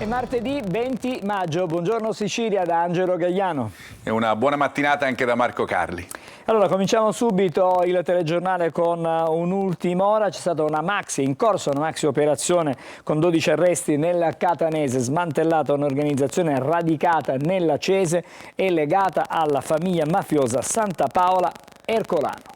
È martedì 20 maggio, buongiorno Sicilia da Angelo Gagliano. E una buona mattinata anche da Marco Carli. Allora, cominciamo subito il telegiornale con un'ultima ora. C'è stata in corso una maxi operazione con 12 arresti nella Catanese, smantellata un'organizzazione radicata nella Cese e legata alla famiglia mafiosa Santa Paola Ercolano.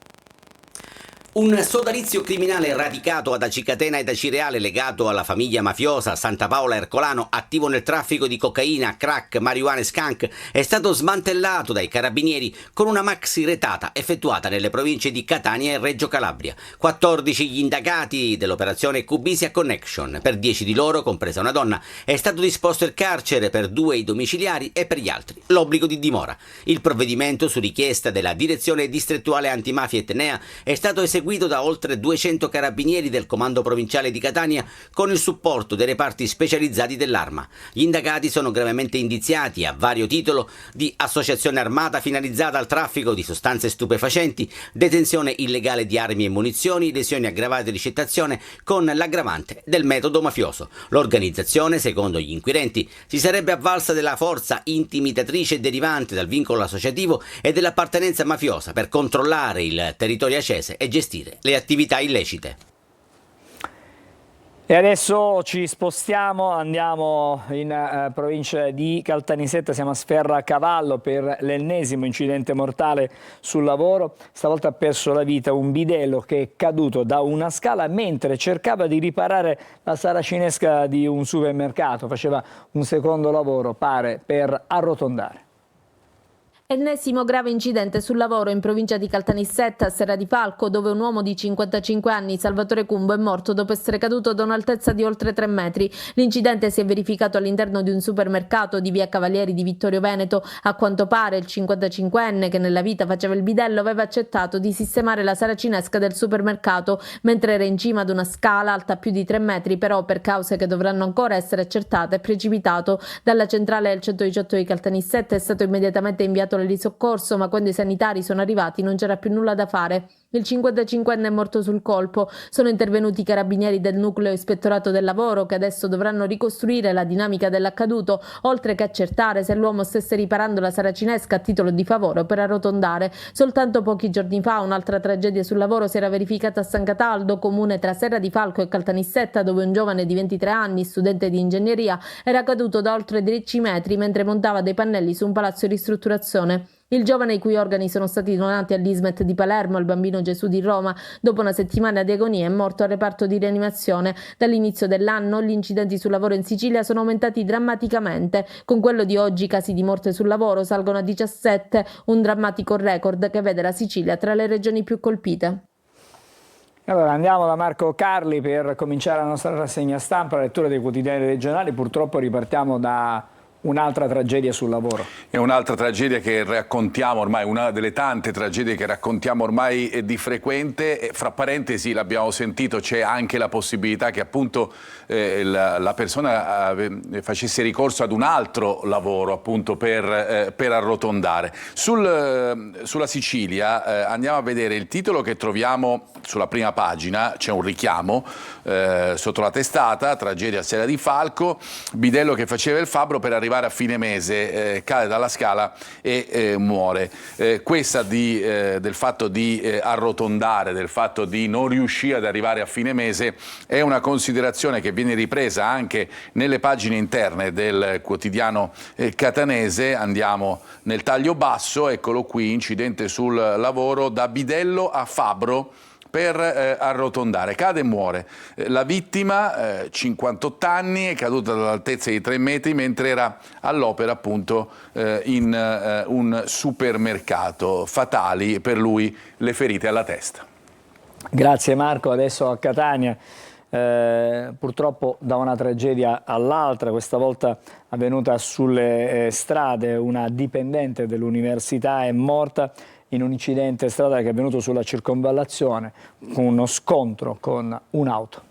Un sodalizio criminale radicato ad Acicatena ed Acireale legato alla famiglia mafiosa Santa Paola Ercolano, attivo nel traffico di cocaina, crack, marijuana e skunk, è stato smantellato dai carabinieri con una maxi retata effettuata nelle province di Catania e Reggio Calabria. 14 gli indagati dell'operazione Cubisia Connection. Per 10 di loro, compresa una donna, è stato disposto il carcere, per 2 i domiciliari e per gli altri l'obbligo di dimora. Il provvedimento, su richiesta della Direzione Distrettuale Antimafia Etnea, è stato eseguito da oltre 200 carabinieri del Comando Provinciale di Catania con il supporto dei reparti specializzati dell'Arma. Gli indagati sono gravemente indiziati a vario titolo di associazione armata finalizzata al traffico di sostanze stupefacenti, detenzione illegale di armi e munizioni, lesioni aggravate di ricettazione con l'aggravante del metodo mafioso. L'organizzazione, secondo gli inquirenti, si sarebbe avvalsa della forza intimidatrice derivante dal vincolo associativo e dell'appartenenza mafiosa per controllare il territorio acese e gestire le attività illecite. E adesso ci spostiamo, andiamo in provincia di Caltanissetta, siamo a Sferracavallo per l'ennesimo incidente mortale sul lavoro. Stavolta ha perso la vita un bidello che è caduto da una scala mentre cercava di riparare la saracinesca di un supermercato. Faceva un secondo lavoro, pare, per arrotondare. Ennesimo grave incidente sul lavoro in provincia di Caltanissetta, a Serra di Falco, dove un uomo di 55 anni, Salvatore Cumbo, è morto dopo essere caduto da un'altezza di oltre 3 metri. L'incidente si è verificato all'interno di un supermercato di via Cavalieri di Vittorio Veneto. A quanto pare il 55enne, che nella vita faceva il bidello, aveva accettato di sistemare la saracinesca del supermercato mentre era in cima ad una scala alta più di 3 metri, però per cause che dovranno ancora essere accertate è precipitato. Dalla centrale del 118 di Caltanissetta è stato immediatamente inviato di soccorso, ma quando i sanitari sono arrivati non c'era più nulla da fare. Il 55enne è morto sul colpo. Sono intervenuti i carabinieri del nucleo ispettorato del lavoro, che adesso dovranno ricostruire la dinamica dell'accaduto, oltre che accertare se l'uomo stesse riparando la saracinesca a titolo di favore o per arrotondare. Soltanto pochi giorni fa un'altra tragedia sul lavoro si era verificata a San Cataldo, comune tra Serra di Falco e Caltanissetta, dove un giovane di 23 anni, studente di ingegneria, era caduto da oltre 10 metri mentre montava dei pannelli su un palazzo in ristrutturazione. Il giovane, i cui organi sono stati donati all'Ismet di Palermo, al Bambino Gesù di Roma, dopo una settimana di agonia è morto al reparto di rianimazione. Dall'inizio dell'anno gli incidenti sul lavoro in Sicilia sono aumentati drammaticamente. Con quello di oggi i casi di morte sul lavoro salgono a 17, un drammatico record che vede la Sicilia tra le regioni più colpite. Allora andiamo da Marco Carli per cominciare la nostra rassegna stampa, la lettura dei quotidiani regionali. Purtroppo ripartiamo da un'altra tragedia sul lavoro. È un'altra tragedia che raccontiamo ormai, una delle tante tragedie che raccontiamo ormai di frequente. E fra parentesi, l'abbiamo sentito, c'è anche la possibilità che appunto la persona facesse ricorso ad un altro lavoro appunto per arrotondare. Sulla Sicilia andiamo a vedere il titolo che troviamo sulla prima pagina, c'è un richiamo sotto la testata: tragedia a Serra di Falco, bidello che faceva il fabbro per arrivare a fine mese cade dalla scala e muore. Questa del fatto di arrotondare, del fatto di non riuscire ad arrivare a fine mese, è una considerazione che viene ripresa anche nelle pagine interne del quotidiano catanese. Andiamo nel taglio basso, eccolo qui: incidente sul lavoro, da bidello a fabbro per arrotondare, cade e muore. La vittima, 58 anni, è caduta dall'altezza di 3 metri mentre era all'opera appunto in un supermercato. Fatali per lui le ferite alla testa. Grazie Marco, adesso a Catania. Purtroppo da una tragedia all'altra, questa volta avvenuta sulle strade. Una dipendente dell'università è morta in un incidente stradale che è avvenuto sulla circonvallazione, con uno scontro con un'auto.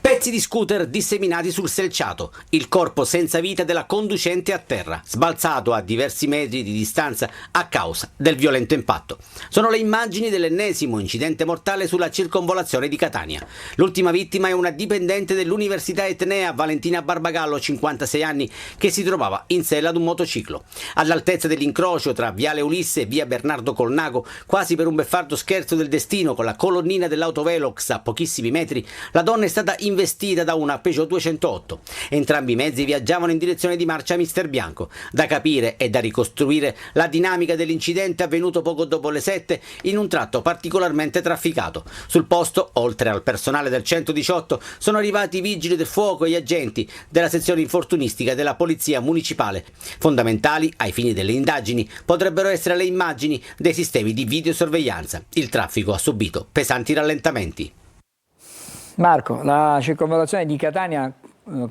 Pezzi di scooter disseminati sul selciato, il corpo senza vita della conducente a terra, sbalzato a diversi metri di distanza a causa del violento impatto. Sono le immagini dell'ennesimo incidente mortale sulla circonvolazione di Catania. L'ultima vittima è una dipendente dell'Università Etnea, Valentina Barbagallo, 56 anni, che si trovava in sella ad un motociclo. All'altezza dell'incrocio tra Viale Ulisse e Via Bernardo Colnago, quasi per un beffardo scherzo del destino con la colonnina dell'autovelox a pochissimi metri, la donna è stata investita da una Peugeot 208. Entrambi i mezzi viaggiavano in direzione di marcia Mister Bianco. Da capire e da ricostruire la dinamica dell'incidente avvenuto poco dopo le 7 in un tratto particolarmente trafficato. Sul posto, oltre al personale del 118, sono arrivati i vigili del fuoco e gli agenti della sezione infortunistica della Polizia Municipale. Fondamentali ai fini delle indagini potrebbero essere le immagini dei sistemi di videosorveglianza. Il traffico ha subito pesanti rallentamenti. Marco, la circonvallazione di Catania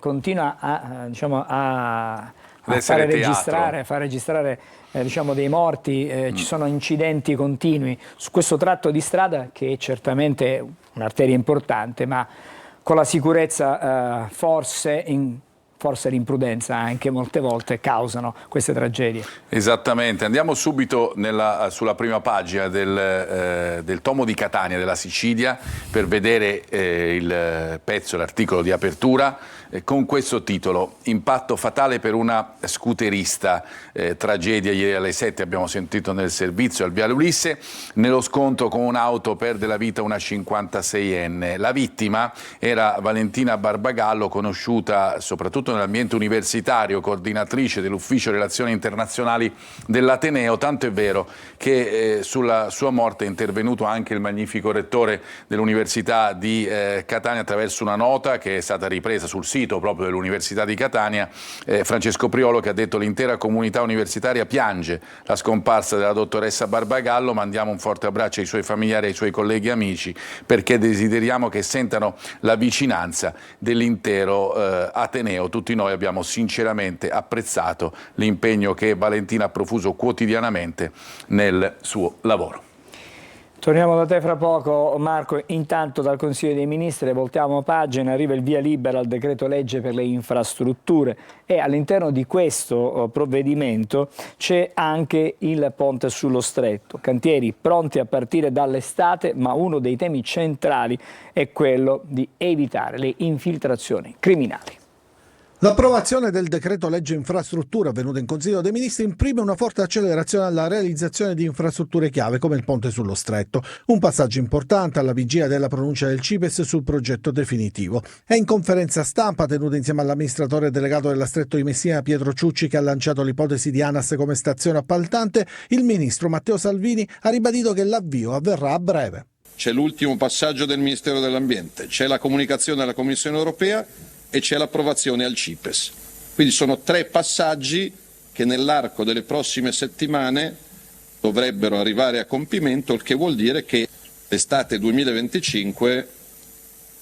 continua a fare registrare dei morti, ci sono incidenti continui su questo tratto di strada che è certamente un'arteria importante, ma con la sicurezza forse l'imprudenza anche molte volte causano queste tragedie. Esattamente, andiamo subito sulla prima pagina del tomo di Catania della Sicilia per vedere il pezzo, l'articolo di apertura con questo titolo: impatto fatale per una scooterista, tragedia ieri alle 7 abbiamo sentito nel servizio al Viale Ulisse, nello scontro con un'auto perde la vita una 56enne. La vittima era Valentina Barbagallo, conosciuta soprattutto nell'ambiente universitario, coordinatrice dell'Ufficio Relazioni Internazionali dell'Ateneo, tanto è vero che sulla sua morte è intervenuto anche il magnifico rettore dell'Università di Catania attraverso una nota che è stata ripresa sul sito proprio dell'Università di Catania, Francesco Priolo, che ha detto: l'intera comunità universitaria piange la scomparsa della dottoressa Barbagallo, mandiamo un forte abbraccio ai suoi familiari e ai suoi colleghi e amici, perché desideriamo che sentano la vicinanza dell'intero Ateneo. Tutti noi abbiamo sinceramente apprezzato l'impegno che Valentina ha profuso quotidianamente nel suo lavoro. Torniamo da te fra poco, Marco. Intanto dal Consiglio dei Ministri voltiamo pagina, arriva il via libera al decreto legge per le infrastrutture e all'interno di questo provvedimento c'è anche il ponte sullo Stretto. Cantieri pronti a partire dall'estate, ma uno dei temi centrali è quello di evitare le infiltrazioni criminali. L'approvazione del decreto legge infrastrutture avvenuta in Consiglio dei Ministri imprime una forte accelerazione alla realizzazione di infrastrutture chiave come il ponte sullo Stretto, un passaggio importante alla vigilia della pronuncia del CIPES sul progetto definitivo. È in conferenza stampa tenuta insieme all'amministratore delegato della Stretto di Messina Pietro Ciucci, che ha lanciato l'ipotesi di ANAS come stazione appaltante, il ministro Matteo Salvini ha ribadito che l'avvio avverrà a breve. C'è l'ultimo passaggio del Ministero dell'Ambiente, c'è la comunicazione alla Commissione europea e c'è l'approvazione al CIPES. Quindi sono 3 passaggi che nell'arco delle prossime settimane dovrebbero arrivare a compimento, il che vuol dire che l'estate 2025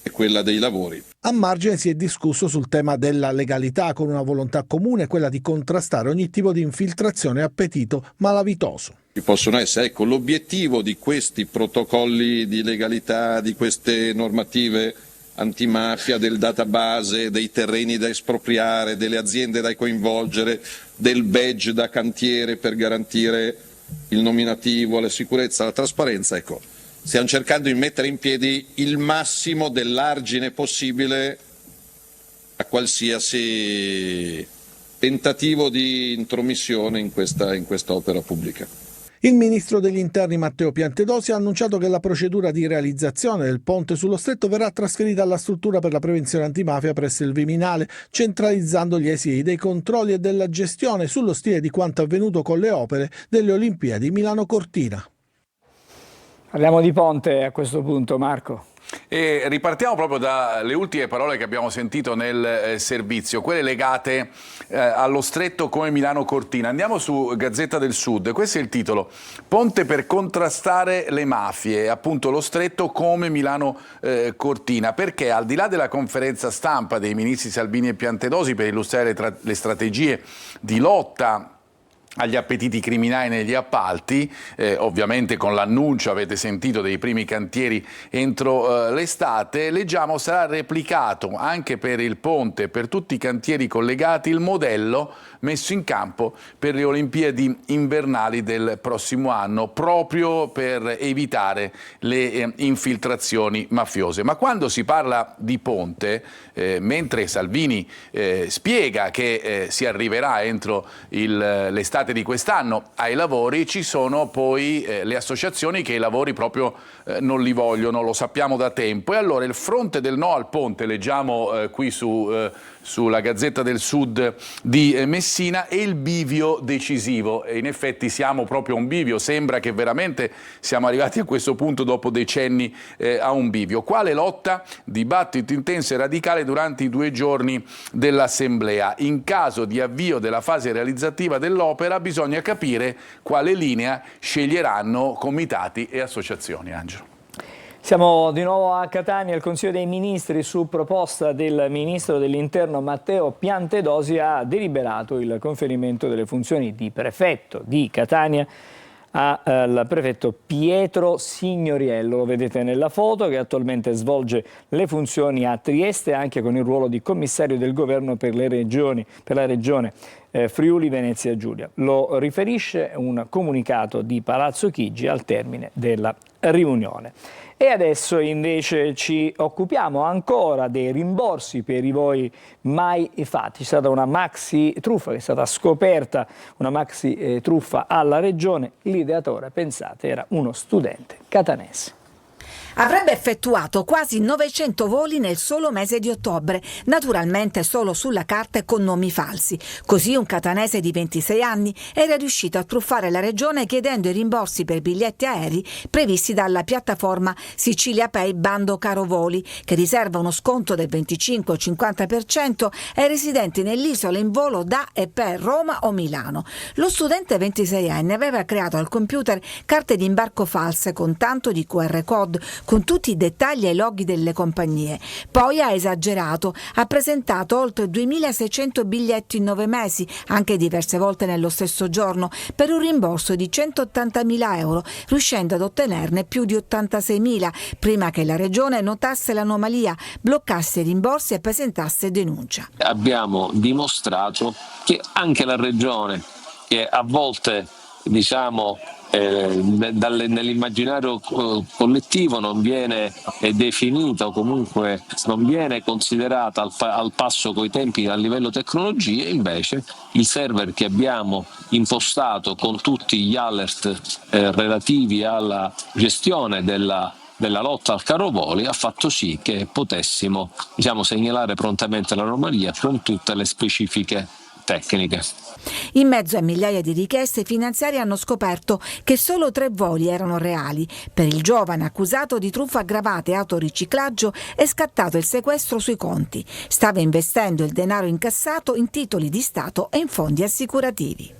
è quella dei lavori. A margine si è discusso sul tema della legalità, con una volontà comune, quella di contrastare ogni tipo di infiltrazione e appetito malavitoso. Ci possono essere, l'obiettivo di questi protocolli di legalità, di queste normative antimafia, del database, dei terreni da espropriare, delle aziende da coinvolgere, del badge da cantiere per garantire il nominativo, la sicurezza, la trasparenza, stiamo cercando di mettere in piedi il massimo dell'argine possibile a qualsiasi tentativo di intromissione in questa opera pubblica. Il ministro degli Interni Matteo Piantedosi ha annunciato che la procedura di realizzazione del ponte sullo Stretto verrà trasferita alla struttura per la prevenzione antimafia presso il Viminale, centralizzando gli esiti dei controlli e della gestione sullo stile di quanto avvenuto con le opere delle Olimpiadi Milano-Cortina. Parliamo di ponte a questo punto, Marco. E ripartiamo proprio dalle ultime parole che abbiamo sentito nel servizio, quelle legate allo Stretto come Milano-Cortina. Andiamo su Gazzetta del Sud, questo è il titolo: ponte per contrastare le mafie, appunto lo Stretto come Milano-Cortina, perché al di là della conferenza stampa dei ministri Salvini e Piantedosi per illustrare le strategie di lotta agli appetiti criminali negli appalti, ovviamente con l'annuncio, avete sentito, dei primi cantieri entro l'estate. Leggiamo: sarà replicato anche per il ponte e per tutti i cantieri collegati il modello messo in campo per le Olimpiadi invernali del prossimo anno, proprio per evitare le infiltrazioni mafiose. Ma quando si parla di ponte, mentre Salvini spiega che si arriverà entro l'estate di quest'anno ai lavori, ci sono poi le associazioni che i lavori proprio non li vogliono, lo sappiamo da tempo. E allora il fronte del no al ponte, leggiamo qui sulla Gazzetta del Sud di Messina, è il bivio decisivo. E in effetti siamo proprio a un bivio, sembra che veramente siamo arrivati a questo punto dopo decenni a un bivio. Quale lotta? Dibattito intenso e radicale durante i 2 giorni dell'Assemblea. In caso di avvio della fase realizzativa dell'opera bisogna capire quale linea sceglieranno comitati e associazioni. Angelo. Siamo di nuovo a Catania. Il Consiglio dei Ministri, su proposta del Ministro dell'Interno Matteo Piantedosi, ha deliberato il conferimento delle funzioni di prefetto di Catania al prefetto Pietro Signoriello. Lo vedete nella foto, che attualmente svolge le funzioni a Trieste, anche con il ruolo di commissario del governo per la regione Friuli Venezia Giulia. Lo riferisce un comunicato di Palazzo Chigi al termine della riunione. E adesso invece ci occupiamo ancora dei rimborsi per i voli mai fatti. C'è stata una maxi truffa, che è stata scoperta, una maxi truffa alla regione. L'ideatore, pensate, era uno studente catanese. Avrebbe effettuato quasi 900 voli nel solo mese di ottobre, naturalmente solo sulla carta e con nomi falsi. Così un catanese di 26 anni era riuscito a truffare la regione chiedendo i rimborsi per biglietti aerei previsti dalla piattaforma Sicilia Pay Bando Caro Voli, che riserva uno sconto del 25 o 50% ai residenti nell'isola in volo da e per Roma o Milano. Lo studente 26enne aveva creato al computer carte di imbarco false con tanto di QR code, con tutti i dettagli e i loghi delle compagnie. Poi ha esagerato, ha presentato oltre 2.600 biglietti in 9 mesi, anche diverse volte nello stesso giorno, per un rimborso di 180.000 euro, riuscendo ad ottenerne più di 86.000, prima che la regione notasse l'anomalia, bloccasse i rimborsi e presentasse denuncia. Abbiamo dimostrato che anche la regione, che a volte nell'immaginario collettivo non viene definita o comunque non viene considerata al passo coi tempi a livello tecnologie, invece il server che abbiamo impostato con tutti gli alert relativi alla gestione della lotta al caro voli ha fatto sì che potessimo segnalare prontamente l'anomalia con tutte le specifiche tecniche. In mezzo a migliaia di richieste, i finanziari hanno scoperto che solo 3 voli erano reali. Per il giovane accusato di truffa aggravata e autoriciclaggio è scattato il sequestro sui conti. Stava investendo il denaro incassato in titoli di Stato e in fondi assicurativi.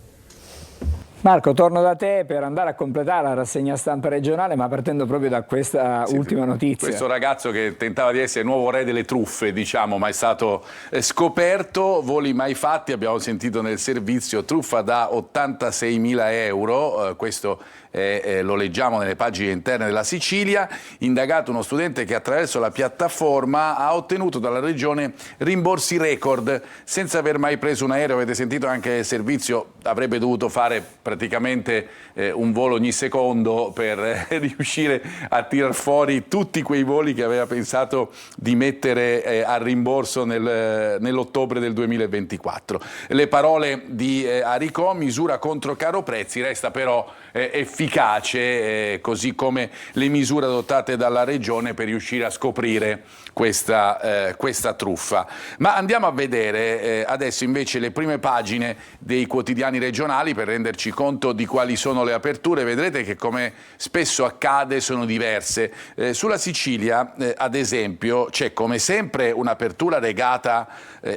Marco, torno da te per andare a completare la rassegna stampa regionale, ma partendo proprio da questa ultima notizia. Questo ragazzo che tentava di essere il nuovo re delle truffe, ma è stato scoperto. Voli mai fatti, abbiamo sentito nel servizio, truffa da 86.000 euro, questo lo leggiamo nelle pagine interne della Sicilia. Indagato uno studente che attraverso la piattaforma ha ottenuto dalla regione rimborsi record senza aver mai preso un aereo. Avete sentito anche nel servizio, avrebbe dovuto fare praticamente un volo ogni secondo per riuscire a tirar fuori tutti quei voli che aveva pensato di mettere a rimborso nell'ottobre del 2024. Le parole di Aricò: misura contro caro prezzi, resta però efficace, così come le misure adottate dalla regione per riuscire a scoprire questa truffa. Ma andiamo a vedere adesso invece le prime pagine dei quotidiani regionali per renderci conto di quali sono le aperture. Vedrete che, come spesso accade, sono diverse. Sulla Sicilia, ad esempio, c'è come sempre un'apertura legata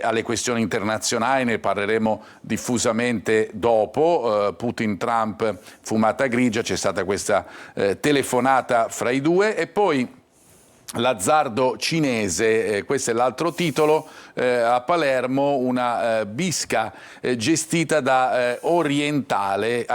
alle questioni internazionali, ne parleremo diffusamente dopo. Putin-Trump, fumata grigia, c'è stata questa telefonata fra i due, e poi l'azzardo cinese, questo è l'altro titolo, a Palermo una bisca gestita da orientali.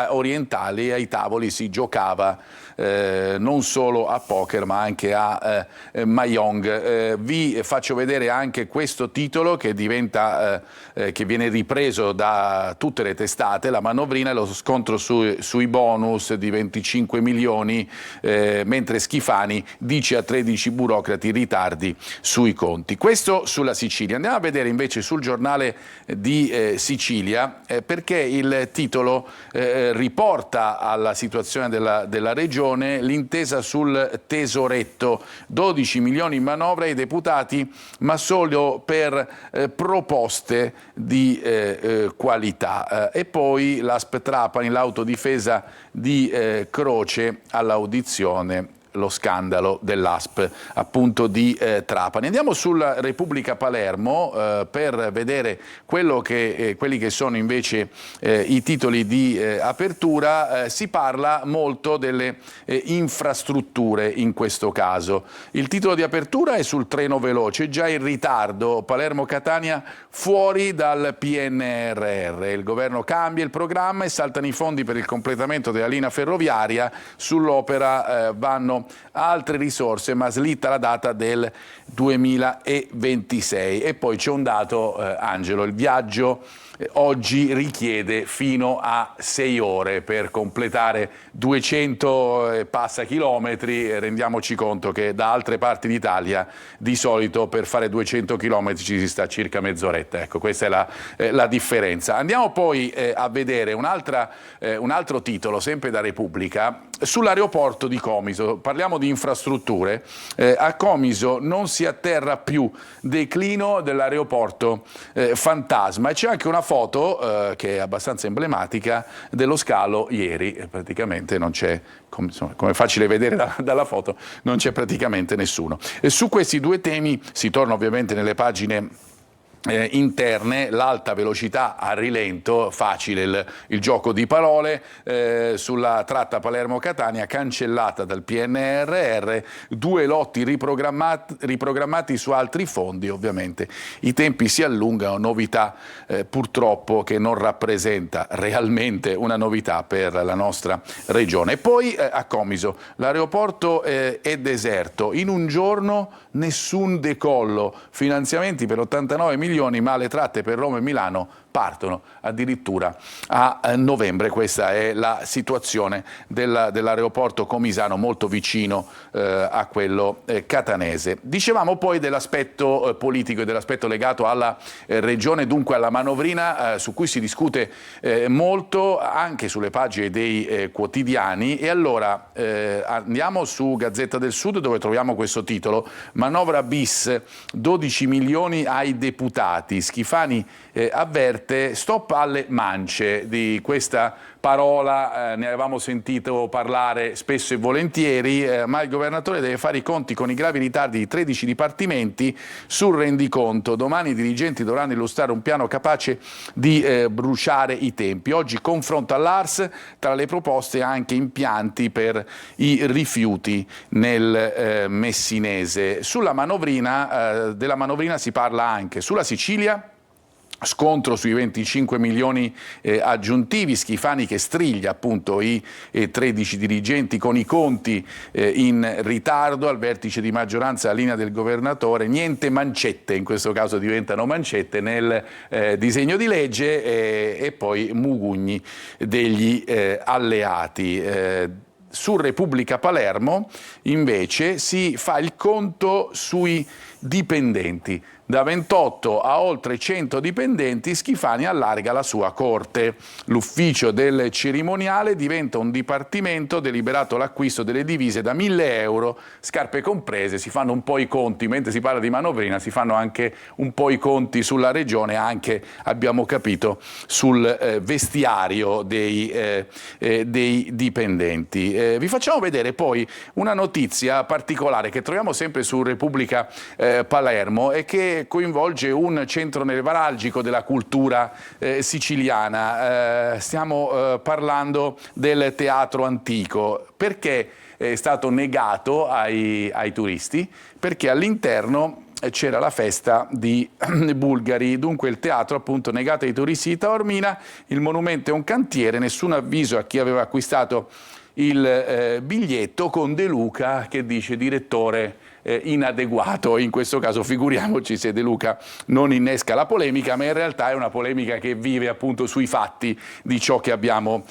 Ai tavoli si giocava non solo a poker ma anche a mahjong. Vi faccio vedere anche questo titolo che che viene ripreso da tutte le testate, la manovrina e lo scontro sui bonus di 25 milioni, mentre Schifani dice a 13 burocrati ritardi sui conti. Questo sulla Sicilia. Andiamo a vedere invece sul giornale di Sicilia, perché il titolo riporta alla situazione della regione l'intesa sul tesoretto, 12 milioni in manovra ai deputati ma solo per proposte di qualità. E poi l'Asp Trapani, l'autodifesa di Croce all'audizione, lo scandalo dell'Asp appunto di Trapani. Andiamo sulla Repubblica Palermo per vedere quelli che sono invece i titoli di apertura. Si parla molto delle infrastrutture in questo caso. Il titolo di apertura è sul treno veloce, già in ritardo, Palermo-Catania fuori dal PNRR. Il governo cambia il programma e saltano i fondi per il completamento della linea ferroviaria. Sull'opera vanno altre risorse, ma slitta la data del 2026. E poi c'è un dato, Angelo, il viaggio oggi richiede fino a 6 ore per completare 200 e passa chilometri. Rendiamoci conto che da altre parti d'Italia di solito per fare 200 chilometri ci si sta circa mezz'oretta. Ecco, questa è la differenza. Andiamo poi a vedere un altro titolo, sempre da Repubblica, sull'aeroporto di Comiso. Parliamo di infrastrutture. A Comiso non si atterra più, declino dell'aeroporto fantasma, e c'è anche una foto che è abbastanza emblematica dello scalo ieri. Praticamente non c'è, come è facile vedere dalla foto, non c'è praticamente nessuno. Su questi due temi si torna ovviamente nelle pagine interne. L'alta velocità a rilento, facile il gioco di parole, sulla tratta Palermo-Catania cancellata dal PNRR, 2 lotti riprogrammati su altri fondi. Ovviamente i tempi si allungano, novità purtroppo che non rappresenta realmente una novità per la nostra regione. E poi a Comiso l'aeroporto è deserto, in un giorno nessun decollo, finanziamenti per 89 milioni, ma le tratte per Roma e Milano partono addirittura a novembre. Questa è la situazione dell'aeroporto comisano, molto vicino a quello catanese. Dicevamo poi dell'aspetto politico e dell'aspetto legato alla regione, dunque alla manovrina, su cui si discute molto anche sulle pagine dei quotidiani. E allora andiamo su Gazzetta del Sud, dove troviamo questo titolo: manovra bis, 12 milioni ai deputati. Schifani avverte stop alle mance. Di questa parola ne avevamo sentito parlare spesso e volentieri, ma il governatore deve fare i conti con i gravi ritardi di 13 dipartimenti sul rendiconto. Domani i dirigenti dovranno illustrare un piano capace di bruciare i tempi. Oggi confronto all'ARS, tra le proposte anche impianti per i rifiuti nel messinese. Sulla manovrina, della manovrina si parla anche sulla Sicilia. Scontro sui 25 milioni aggiuntivi, Schifani che striglia appunto i 13 dirigenti con i conti in ritardo. Al vertice di maggioranza la linea del governatore, niente mancette, in questo caso diventano mancette nel disegno di legge, e poi mugugni degli alleati. Su Repubblica Palermo invece si fa il conto sui dipendenti. Da 28 a oltre 100 dipendenti, Schifani allarga la sua corte. L'ufficio del cerimoniale diventa un dipartimento, deliberato l'acquisto delle divise da 1.000 euro, scarpe comprese. Si fanno un po' i conti, mentre si parla di manovrina, si fanno anche un po' i conti sulla regione, anche, abbiamo capito, sul vestiario dei dipendenti. Vi facciamo vedere poi una notizia particolare che troviamo sempre su Repubblica Palermo e che coinvolge un centro nevralgico della cultura siciliana. Stiamo parlando del teatro antico. Perché è stato negato ai turisti? Perché all'interno c'era la festa di bulgari. Dunque il teatro appunto negato ai turisti di Taormina, il monumento è un cantiere, nessun avviso a chi aveva acquistato il biglietto, con De Luca che dice direttore inadeguato. In questo caso figuriamoci se De Luca non innesca la polemica, ma in realtà è una polemica che vive appunto sui fatti di ciò che abbiamo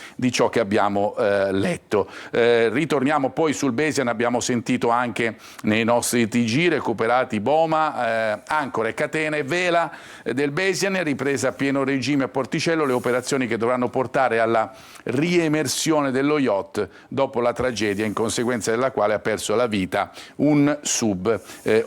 letto. Ritorniamo poi sul Besian, abbiamo sentito anche nei nostri TG recuperati Boma, ancora e catene, vela del Besian, ripresa a pieno regime a Porticello, le operazioni che dovranno portare alla riemersione dello yacht dopo la tragedia in conseguenza della quale ha perso la vita un sub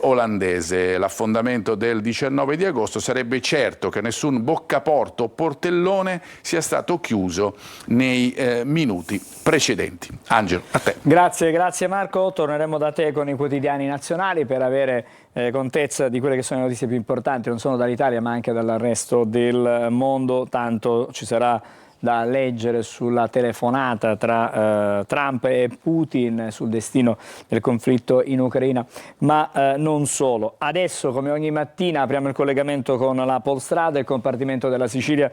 olandese. L'affondamento del 19 di agosto sarebbe certo che nessun boccaporto o portellone sia stato chiuso nei minuti precedenti. Angelo, a te. Grazie Marco, torneremo da te con i quotidiani nazionali per avere contezza di quelle che sono le notizie più importanti, non solo dall'Italia ma anche dal resto del mondo, tanto ci sarà da leggere sulla telefonata tra Trump e Putin, sul destino del conflitto in Ucraina, ma non solo. Adesso, come ogni mattina, apriamo il collegamento con la Polstrada, il compartimento della Sicilia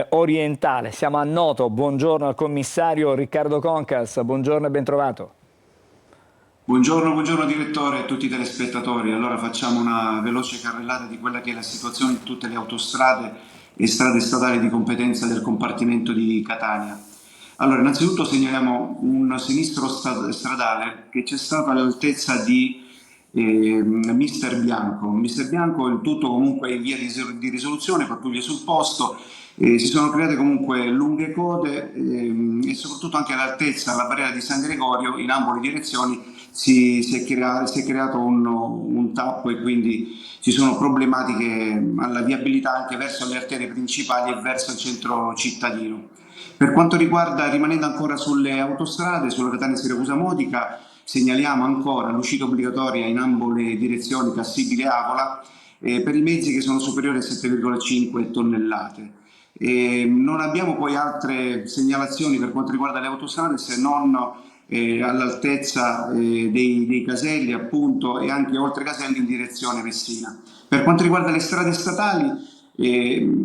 orientale. Siamo a Noto. Buongiorno al commissario Riccardo Concas, buongiorno e ben trovato. Buongiorno direttore e a tutti i telespettatori. Allora facciamo una veloce carrellata di quella che è la situazione in tutte le autostrade e strade statali di competenza del compartimento di Catania. Allora, innanzitutto segnaliamo un sinistro stradale che c'è stato all'altezza di Mister Bianco. Mister Bianco, il tutto comunque in via di risoluzione, pattuglie sul posto, si sono create comunque lunghe code e soprattutto anche all'altezza della barriera di San Gregorio in ambo le direzioni si è creato un tappo e quindi ci sono problematiche alla viabilità anche verso le arterie principali e verso il centro cittadino. Per quanto riguarda, rimanendo ancora sulle autostrade, sulla Catania-Siracusa-Modica, segnaliamo ancora l'uscita obbligatoria in ambo le direzioni Cassibile-Avola per i mezzi che sono superiori a 7,5 tonnellate. Non abbiamo poi altre segnalazioni per quanto riguarda le autostrade se non all'altezza dei caselli appunto e anche oltre caselli in direzione Messina. Per quanto riguarda le strade statali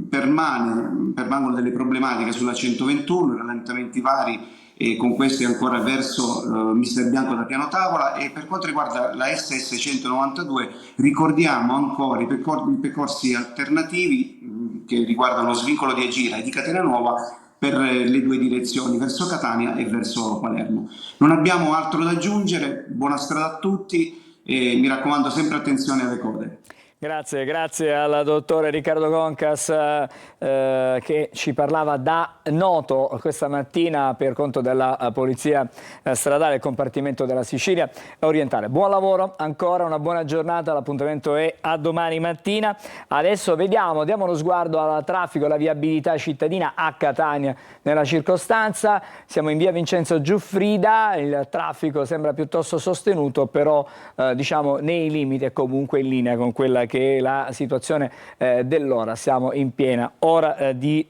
permangono delle problematiche sulla 121, rallentamenti vari e con questi ancora verso Mister Bianco da Piano Tavola, e per quanto riguarda la SS 192 ricordiamo ancora i percorsi alternativi che riguardano lo svincolo di Agira e di Catena Nuova per le due direzioni, verso Catania e verso Palermo. Non abbiamo altro da aggiungere, buona strada a tutti e mi raccomando sempre attenzione alle code. Grazie al dottore Riccardo Concas che ci parlava da Noto questa mattina per conto della Polizia Stradale, il compartimento della Sicilia orientale. Buon lavoro, ancora una buona giornata, l'appuntamento è a domani mattina. Adesso diamo uno sguardo al traffico, alla viabilità cittadina a Catania nella circostanza. Siamo in via Vincenzo Giuffrida, il traffico sembra piuttosto sostenuto, però diciamo nei limiti e comunque in linea con quella che è la situazione dell'ora. Siamo in piena ora di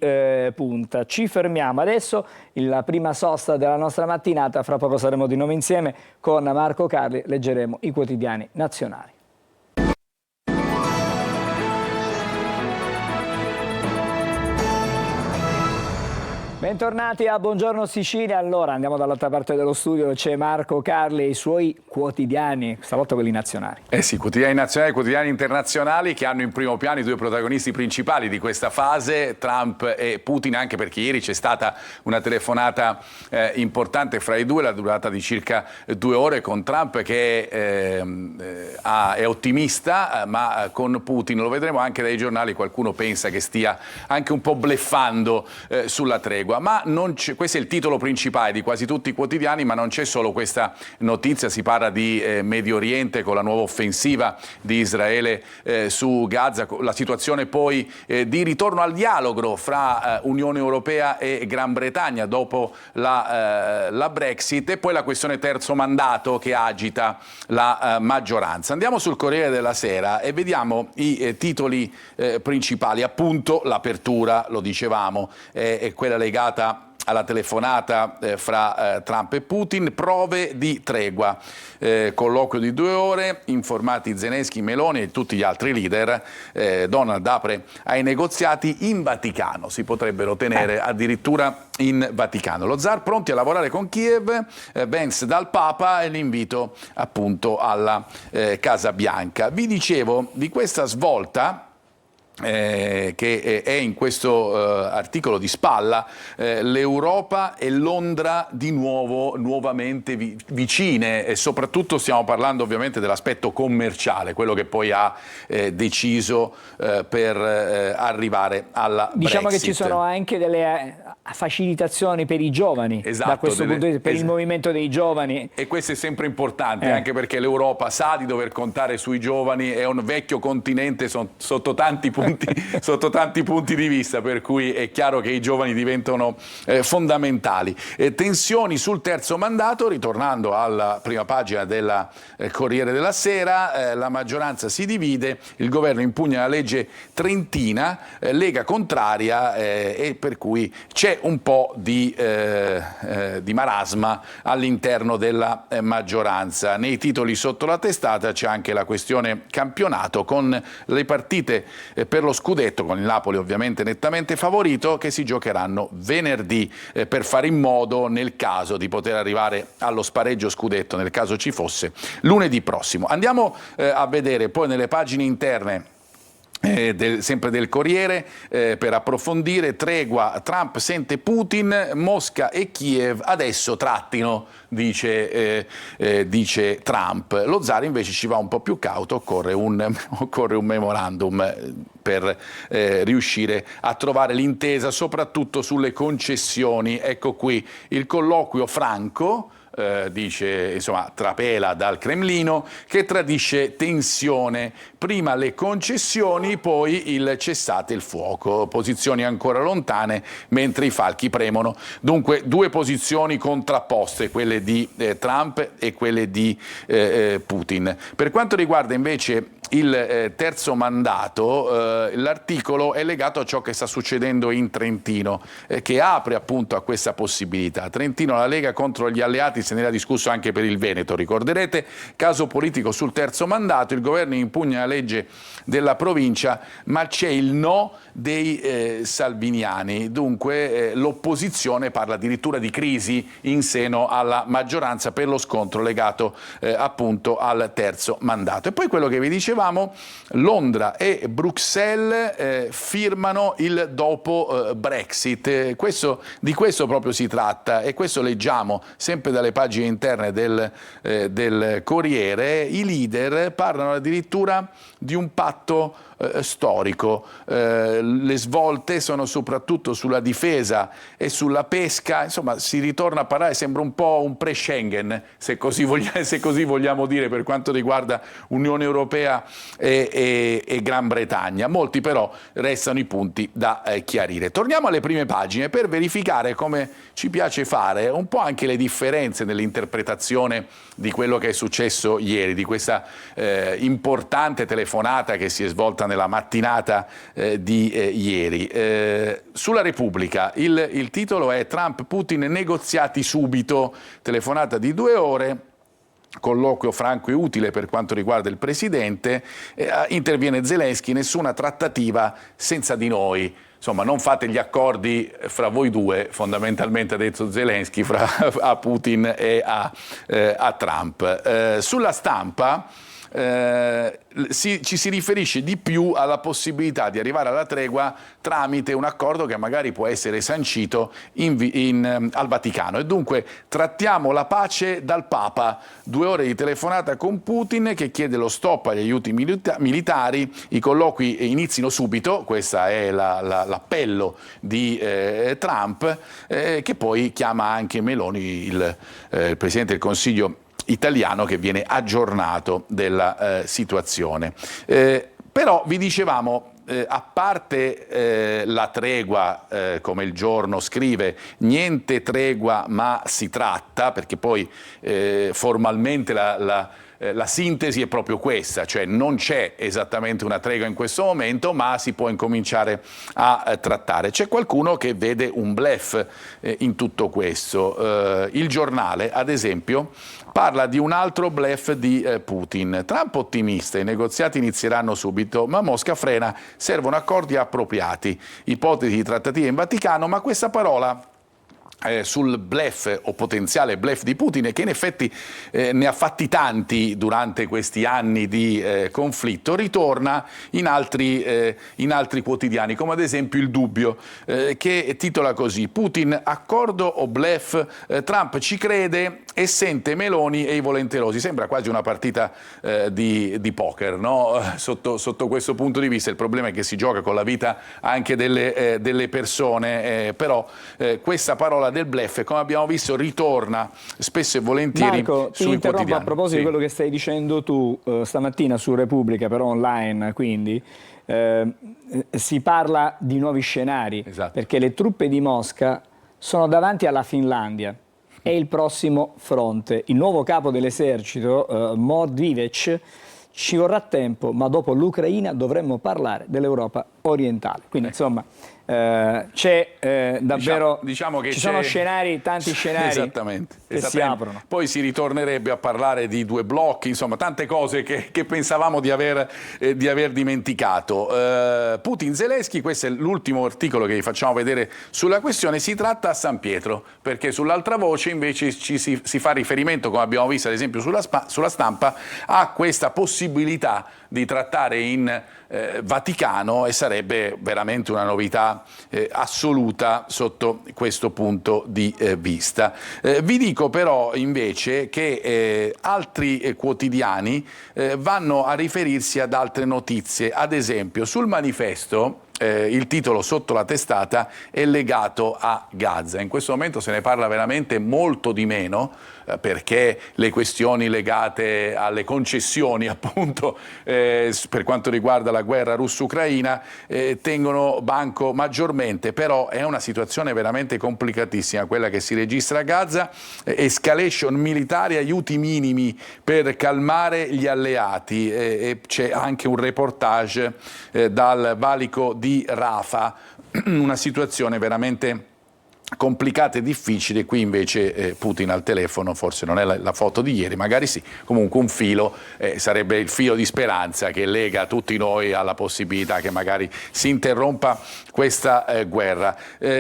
punta. Ci fermiamo adesso, la prima sosta della nostra mattinata, fra poco saremo di nuovo insieme con Marco Carli, leggeremo i quotidiani nazionali. Bentornati a Buongiorno Sicilia. Allora andiamo dall'altra parte dello studio, c'è Marco Carli e i suoi quotidiani, stavolta quelli nazionali. Sì, quotidiani nazionali, quotidiani internazionali che hanno in primo piano i due protagonisti principali di questa fase, Trump e Putin, anche perché ieri c'è stata una telefonata importante fra i due, la durata di circa 2 ore, con Trump che è ottimista, ma con Putin, lo vedremo anche dai giornali, qualcuno pensa che stia anche un po' bluffando sulla tregua. Ma non c'è, questo è il titolo principale di quasi tutti i quotidiani, ma non c'è solo questa notizia, si parla di Medio Oriente con la nuova offensiva di Israele su Gaza, la situazione poi di ritorno al dialogo fra Unione Europea e Gran Bretagna dopo la Brexit, e poi la questione terzo mandato che agita la maggioranza. Andiamo sul Corriere della Sera e vediamo i titoli principali, appunto l'apertura, lo dicevamo, è quella legata alla telefonata fra Trump e Putin, prove di tregua. Colloquio di 2 ore, informati Zelensky, Meloni e tutti gli altri leader. Donald apre ai negoziati in Vaticano, si potrebbero tenere addirittura in Vaticano. Lo zar pronti a lavorare con Kiev, Vance dal Papa e l'invito appunto alla Casa Bianca. Vi dicevo di questa svolta che è in questo articolo di spalla, l'Europa e Londra di nuovamente vicine, e soprattutto stiamo parlando ovviamente dell'aspetto commerciale, quello che poi ha deciso per arrivare alla Diciamo Brexit. che ci sono anche delle facilitazioni per i giovani, esatto, da questo punto di vista, per il movimento dei giovani. E questo è sempre importante, anche perché l'Europa sa di dover contare sui giovani, è un vecchio continente sotto tanti punti di vista, per cui è chiaro che i giovani diventano fondamentali. Tensioni sul terzo mandato, ritornando alla prima pagina del Corriere della Sera, la maggioranza si divide, il governo impugna la legge trentina, Lega contraria, e per cui c'è un po' di marasma all'interno della maggioranza. Nei titoli sotto la testata c'è anche la questione campionato, con le partite per lo scudetto, con il Napoli ovviamente nettamente favorito, che si giocheranno venerdì per fare in modo, nel caso di poter arrivare allo spareggio scudetto, nel caso ci fosse, lunedì prossimo. Andiamo a vedere poi nelle pagine interne sempre del Corriere, per approfondire. Tregua, Trump sente Putin, Mosca e Kiev adesso trattino, dice Trump. Lo zar invece ci va un po' più cauto, occorre un memorandum per riuscire a trovare l'intesa, soprattutto sulle concessioni. Ecco qui il colloquio franco, dice, insomma, trapela dal Cremlino, che tradisce tensione, prima le concessioni, poi il cessate il fuoco, posizioni ancora lontane mentre i falchi premono. Dunque 2 posizioni contrapposte, quelle di Trump e quelle di Putin. Per quanto riguarda invece il terzo mandato, l'articolo è legato a ciò che sta succedendo in Trentino, che apre appunto a questa possibilità. Trentino, la Lega contro gli alleati, se ne era discusso anche per il Veneto, ricorderete. Caso politico sul terzo mandato, il governo impugna la legge della provincia, ma c'è il no dei salviniani. Dunque l'opposizione parla addirittura di crisi in seno alla maggioranza per lo scontro legato appunto al terzo mandato. E poi quello che vi dicevamo, Londra e Bruxelles firmano il dopo Brexit. Di questo proprio si tratta, e questo leggiamo sempre dalle pagine interne del Corriere. I leader parlano addirittura di un patto storico. Le svolte sono soprattutto sulla difesa e sulla pesca, insomma si ritorna a parlare, sembra un po' un pre-Schengen, se così vogliamo dire, per quanto riguarda Unione Europea e Gran Bretagna. Molti però restano i punti da chiarire. Torniamo alle prime pagine per verificare, come ci piace fare, un po' anche le differenze nell'interpretazione di quello che è successo ieri, di questa importante telefonata che si è svolta nella mattinata di ieri. Sulla Repubblica il titolo è Trump-Putin negoziati subito, telefonata di 2 ore, colloquio franco e utile per quanto riguarda il presidente, interviene Zelensky, nessuna trattativa senza di noi. Insomma, non fate gli accordi fra voi due, fondamentalmente ha detto Zelensky, a Putin e a Trump. Sulla Stampa ci si riferisce di più alla possibilità di arrivare alla tregua tramite un accordo che magari può essere sancito al Vaticano, e dunque trattiamo la pace dal Papa. 2 ore di telefonata con Putin, che chiede lo stop agli aiuti militari, i colloqui inizino subito, questo è l'appello di Trump, che poi chiama anche Meloni, il Presidente del Consiglio italiano, che viene aggiornato della situazione. Però vi dicevamo, a parte la tregua, come il Giorno scrive, niente tregua ma si tratta, perché poi formalmente la sintesi è proprio questa, cioè non c'è esattamente una tregua in questo momento, ma si può incominciare a trattare. C'è qualcuno che vede un bluff in tutto questo. Il Giornale, ad esempio, parla di un altro bluff di Putin. Trump ottimista, i negoziati inizieranno subito, ma Mosca frena, servono accordi appropriati, ipotesi di trattative in Vaticano, ma questa parola sul bluff o potenziale bluff di Putin, che in effetti ne ha fatti tanti durante questi anni di conflitto, ritorna in altri quotidiani, come ad esempio Il Dubbio, che titola così: Putin, accordo o bluff? Trump ci crede e sente Meloni e i volenterosi. Sembra quasi una partita di poker, no? Sotto questo punto di vista. Il problema è che si gioca con la vita anche delle persone, però questa parola del bluff, come abbiamo visto, ritorna spesso e volentieri Marco, sui quotidiani. A proposito di quello che stai dicendo tu stamattina su Repubblica, però online, quindi si parla di nuovi scenari, esatto, perché le truppe di Mosca sono davanti alla Finlandia. È il prossimo fronte. Il nuovo capo dell'esercito, Mordvivec, ci vorrà tempo, ma dopo l'Ucraina dovremmo parlare dell'Europa orientale. Quindi insomma c'è davvero, diciamo che ci sono scenari, tanti scenari esattamente, che si aprono. Poi si ritornerebbe a parlare di due blocchi, insomma tante cose che pensavamo di aver dimenticato. Putin-Zelensky, questo è l'ultimo articolo che vi facciamo vedere sulla questione, si tratta a San Pietro, perché sull'altra voce invece si fa riferimento, come abbiamo visto ad esempio sulla stampa, a questa possibilità di trattare in Vaticano, e sarebbe veramente una novità assoluta sotto questo punto di vista. Vi dico però invece che altri quotidiani vanno a riferirsi ad altre notizie. Ad esempio sul Manifesto il titolo sotto la testata è legato a Gaza. In questo momento se ne parla veramente molto di meno, perché le questioni legate alle concessioni, appunto, per quanto riguarda la guerra russo-ucraina, tengono banco maggiormente, però è una situazione veramente complicatissima quella che si registra a Gaza. Escalation militare, aiuti minimi per calmare gli alleati, e c'è anche un reportage dal valico di Rafah, una situazione veramente complicata e difficile. Qui invece Putin al telefono, forse non è la foto di ieri, magari sì, comunque un filo, sarebbe il filo di speranza che lega tutti noi alla possibilità che magari si interrompa questa guerra.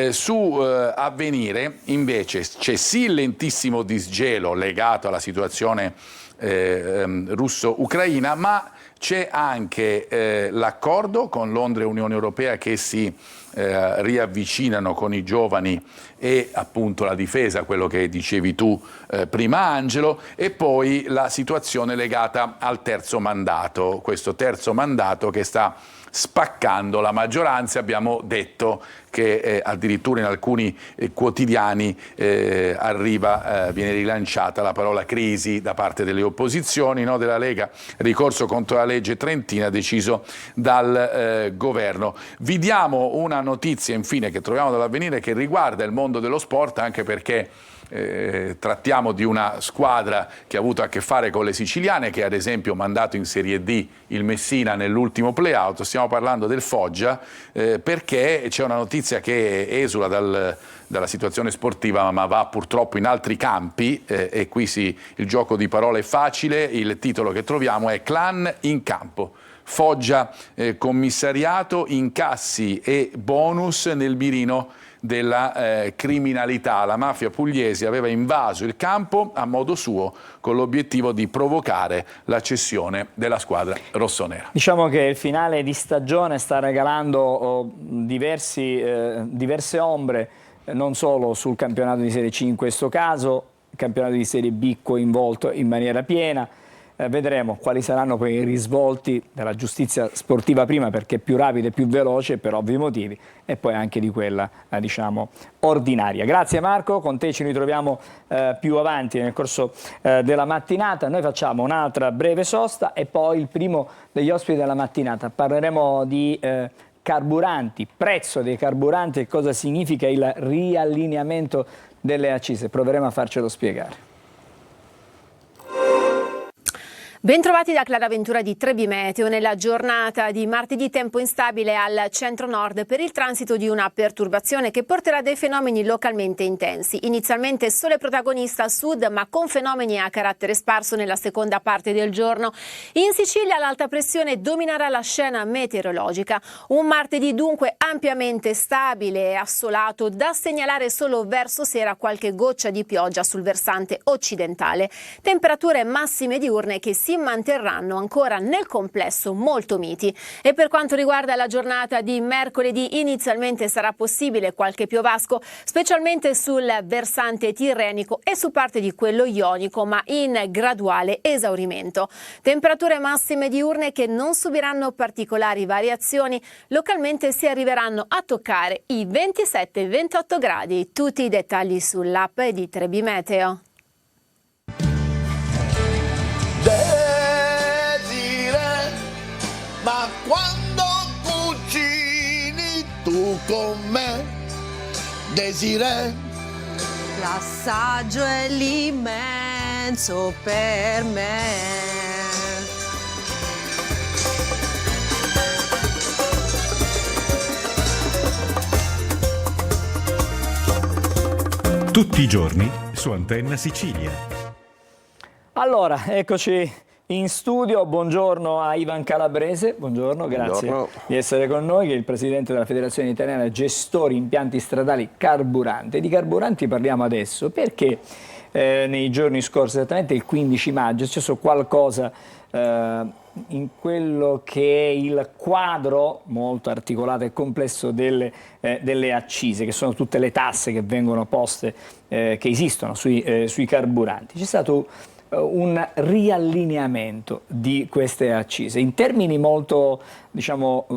Su Avvenire invece c'è sì il lentissimo disgelo legato alla situazione russo-ucraina, ma c'è anche l'accordo con Londra e Unione Europea che si riavvicinano con i giovani e appunto la difesa, quello che dicevi tu prima Angelo, e poi la situazione legata al terzo mandato, questo terzo mandato che sta spaccando la maggioranza. Abbiamo detto che addirittura in alcuni quotidiani viene rilanciata la parola crisi da parte delle opposizioni, no? Della Lega, ricorso contro la legge Trentina deciso dal governo. Vi diamo una notizia infine che troviamo dall'Avvenire che riguarda il mondo dello sport, anche perché trattiamo di una squadra che ha avuto a che fare con le siciliane, che ad esempio ha mandato in Serie D il Messina nell'ultimo play-out. Stiamo parlando del Foggia, perché c'è una notizia che esula dalla situazione sportiva, ma va purtroppo in altri campi, e qui il gioco di parole è facile. Il titolo che troviamo è Clan in campo. Foggia commissariato, incassi e bonus nel mirino della criminalità. La mafia pugliese aveva invaso il campo a modo suo con l'obiettivo di provocare la cessione della squadra rossonera. Diciamo che il finale di stagione sta regalando diverse ombre, non solo sul campionato di Serie C in questo caso, il campionato di Serie B coinvolto in maniera piena. Vedremo quali saranno poi i risvolti della giustizia sportiva prima, perché è più rapida e più veloce per ovvi motivi, e poi anche di quella diciamo ordinaria. Grazie Marco, con te ci ritroviamo più avanti nel corso della mattinata. Noi facciamo un'altra breve sosta e poi il primo degli ospiti della mattinata. Parleremo di carburanti, prezzo dei carburanti e cosa significa il riallineamento delle accise. Proveremo a farcelo spiegare. Bentrovati da Clara Ventura di Trebi Meteo. Nella giornata di martedì tempo instabile al centro-nord per il transito di una perturbazione che porterà dei fenomeni localmente intensi. Inizialmente sole protagonista al sud, ma con fenomeni a carattere sparso nella seconda parte del giorno. In Sicilia l'alta pressione dominerà la scena meteorologica. Un martedì dunque ampiamente stabile e assolato, da segnalare solo verso sera qualche goccia di pioggia sul versante occidentale. Temperature massime diurne che si manterranno ancora nel complesso molto miti. E per quanto riguarda la giornata di mercoledì, inizialmente sarà possibile qualche piovasco, specialmente sul versante tirrenico e su parte di quello ionico, ma in graduale esaurimento. Temperature massime diurne che non subiranno particolari variazioni, localmente si arriveranno a toccare i 27-28 gradi. Tutti i dettagli sull'app di Trebi Meteo. Ma quando cucini tu con me, Desiree, l'assaggio è l'immenso per me. Tutti i giorni su Antenna Sicilia. Allora, eccoci in studio. Buongiorno a Ivan Calabrese, buongiorno, grazie di essere con noi, che è il presidente della Federazione Italiana Gestori Impianti Stradali Carburante. Di carburanti parliamo adesso perché nei giorni scorsi, esattamente il 15 maggio, è successo qualcosa in quello che è il quadro molto articolato e complesso delle accise, che sono tutte le tasse che vengono poste, che esistono sui carburanti. C'è stato un riallineamento di queste accise in termini molto, diciamo,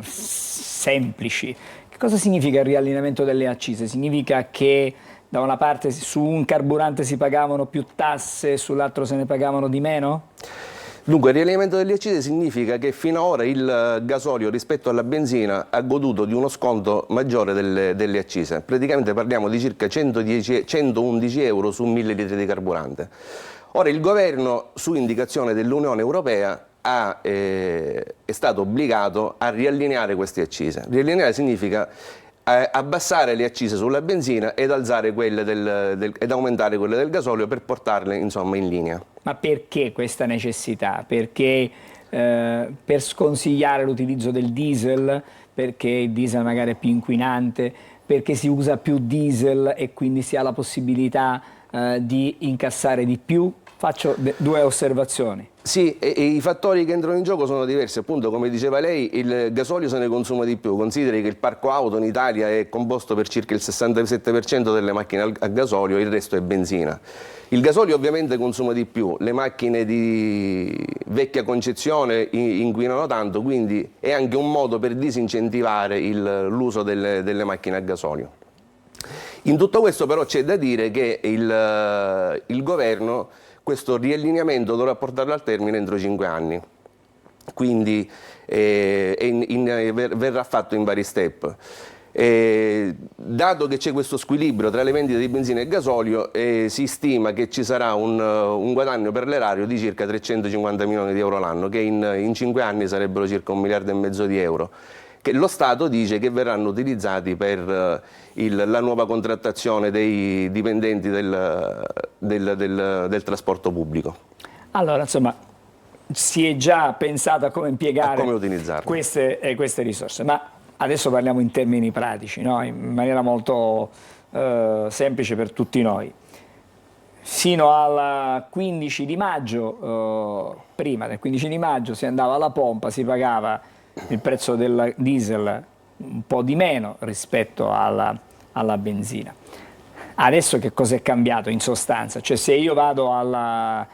semplici. Che cosa significa il riallineamento delle accise? Significa che da una parte su un carburante si pagavano più tasse, sull'altro se ne pagavano di meno? Dunque, il riallineamento delle accise significa che fino ad ora il gasolio rispetto alla benzina ha goduto di uno sconto maggiore delle accise. Praticamente parliamo di circa 111 euro su 1000 litri di carburante. Ora il governo, su indicazione dell'Unione Europea, è stato obbligato a riallineare queste accise. Riallineare significa abbassare le accise sulla benzina ed alzare ed aumentare quelle del gasolio per portarle, insomma, in linea. Ma perché questa necessità? Perché per sconsigliare l'utilizzo del diesel, perché il diesel magari è più inquinante, perché si usa più diesel e quindi si ha la possibilità di incassare di più? Faccio due osservazioni. Sì, e i fattori che entrano in gioco sono diversi, appunto come diceva lei, il gasolio se ne consuma di più. Consideri che il parco auto in Italia è composto per circa il 67% delle macchine a gasolio, il resto è benzina. Il gasolio ovviamente consuma di più, le macchine di vecchia concezione inquinano tanto, quindi è anche un modo per disincentivare l'uso delle macchine a gasolio. In tutto questo però c'è da dire che il governo questo riallineamento dovrà portarlo al termine entro 5 anni, quindi verrà fatto in vari step. Dato che c'è questo squilibrio tra le vendite di benzina e gasolio, si stima che ci sarà un guadagno per l'erario di circa 350 milioni di euro l'anno, che in 5 anni sarebbero circa 1,5 miliardi di euro, che lo Stato dice che verranno utilizzati per la nuova contrattazione dei dipendenti del trasporto pubblico. Allora, insomma, si è già pensato a come impiegare queste risorse, ma adesso parliamo in termini pratici, no? In maniera molto semplice per tutti noi. Fino al 15 di maggio, prima del 15 di maggio si andava alla pompa, si pagava il prezzo del diesel un po' di meno rispetto alla benzina. Adesso che cosa è cambiato in sostanza? Cioè, se io vado da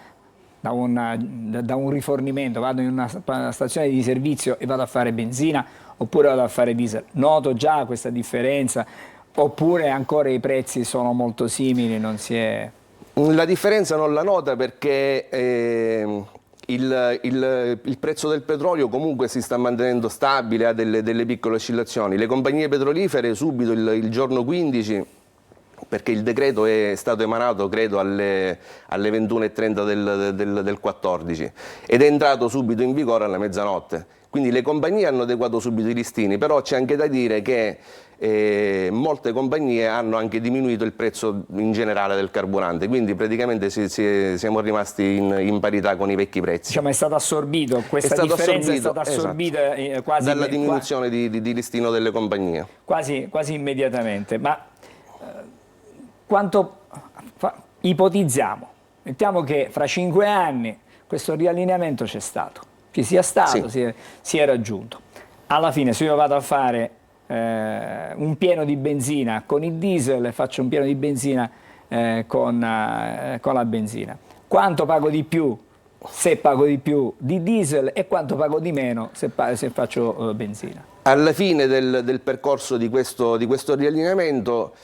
un rifornimento, vado in una stazione di servizio e vado a fare benzina oppure vado a fare diesel, noto già questa differenza oppure ancora i prezzi sono molto simili, non si è... La differenza non la nota perché il prezzo del petrolio comunque si sta mantenendo stabile, ha delle piccole oscillazioni. Le compagnie petrolifere subito il giorno 15 perché il decreto è stato emanato credo alle 21:30 del 14 ed è entrato subito in vigore alla mezzanotte. Quindi le compagnie hanno adeguato subito i listini, però c'è anche da dire che molte compagnie hanno anche diminuito il prezzo in generale del carburante, quindi praticamente siamo rimasti in parità con i vecchi prezzi. Diciamo è stato assorbito, questa differenza è stata assorbita quasi dalla diminuzione di listino delle compagnie. Quasi immediatamente. Ma quanto ipotizziamo, mettiamo che fra 5 anni questo riallineamento c'è stato, ci sia stato, sì. si è raggiunto. Alla fine se io vado a fare un pieno di benzina con il diesel e faccio un pieno di benzina con la benzina, quanto pago di più se pago di più di diesel e quanto pago di meno se faccio benzina? Alla fine del percorso di questo riallineamento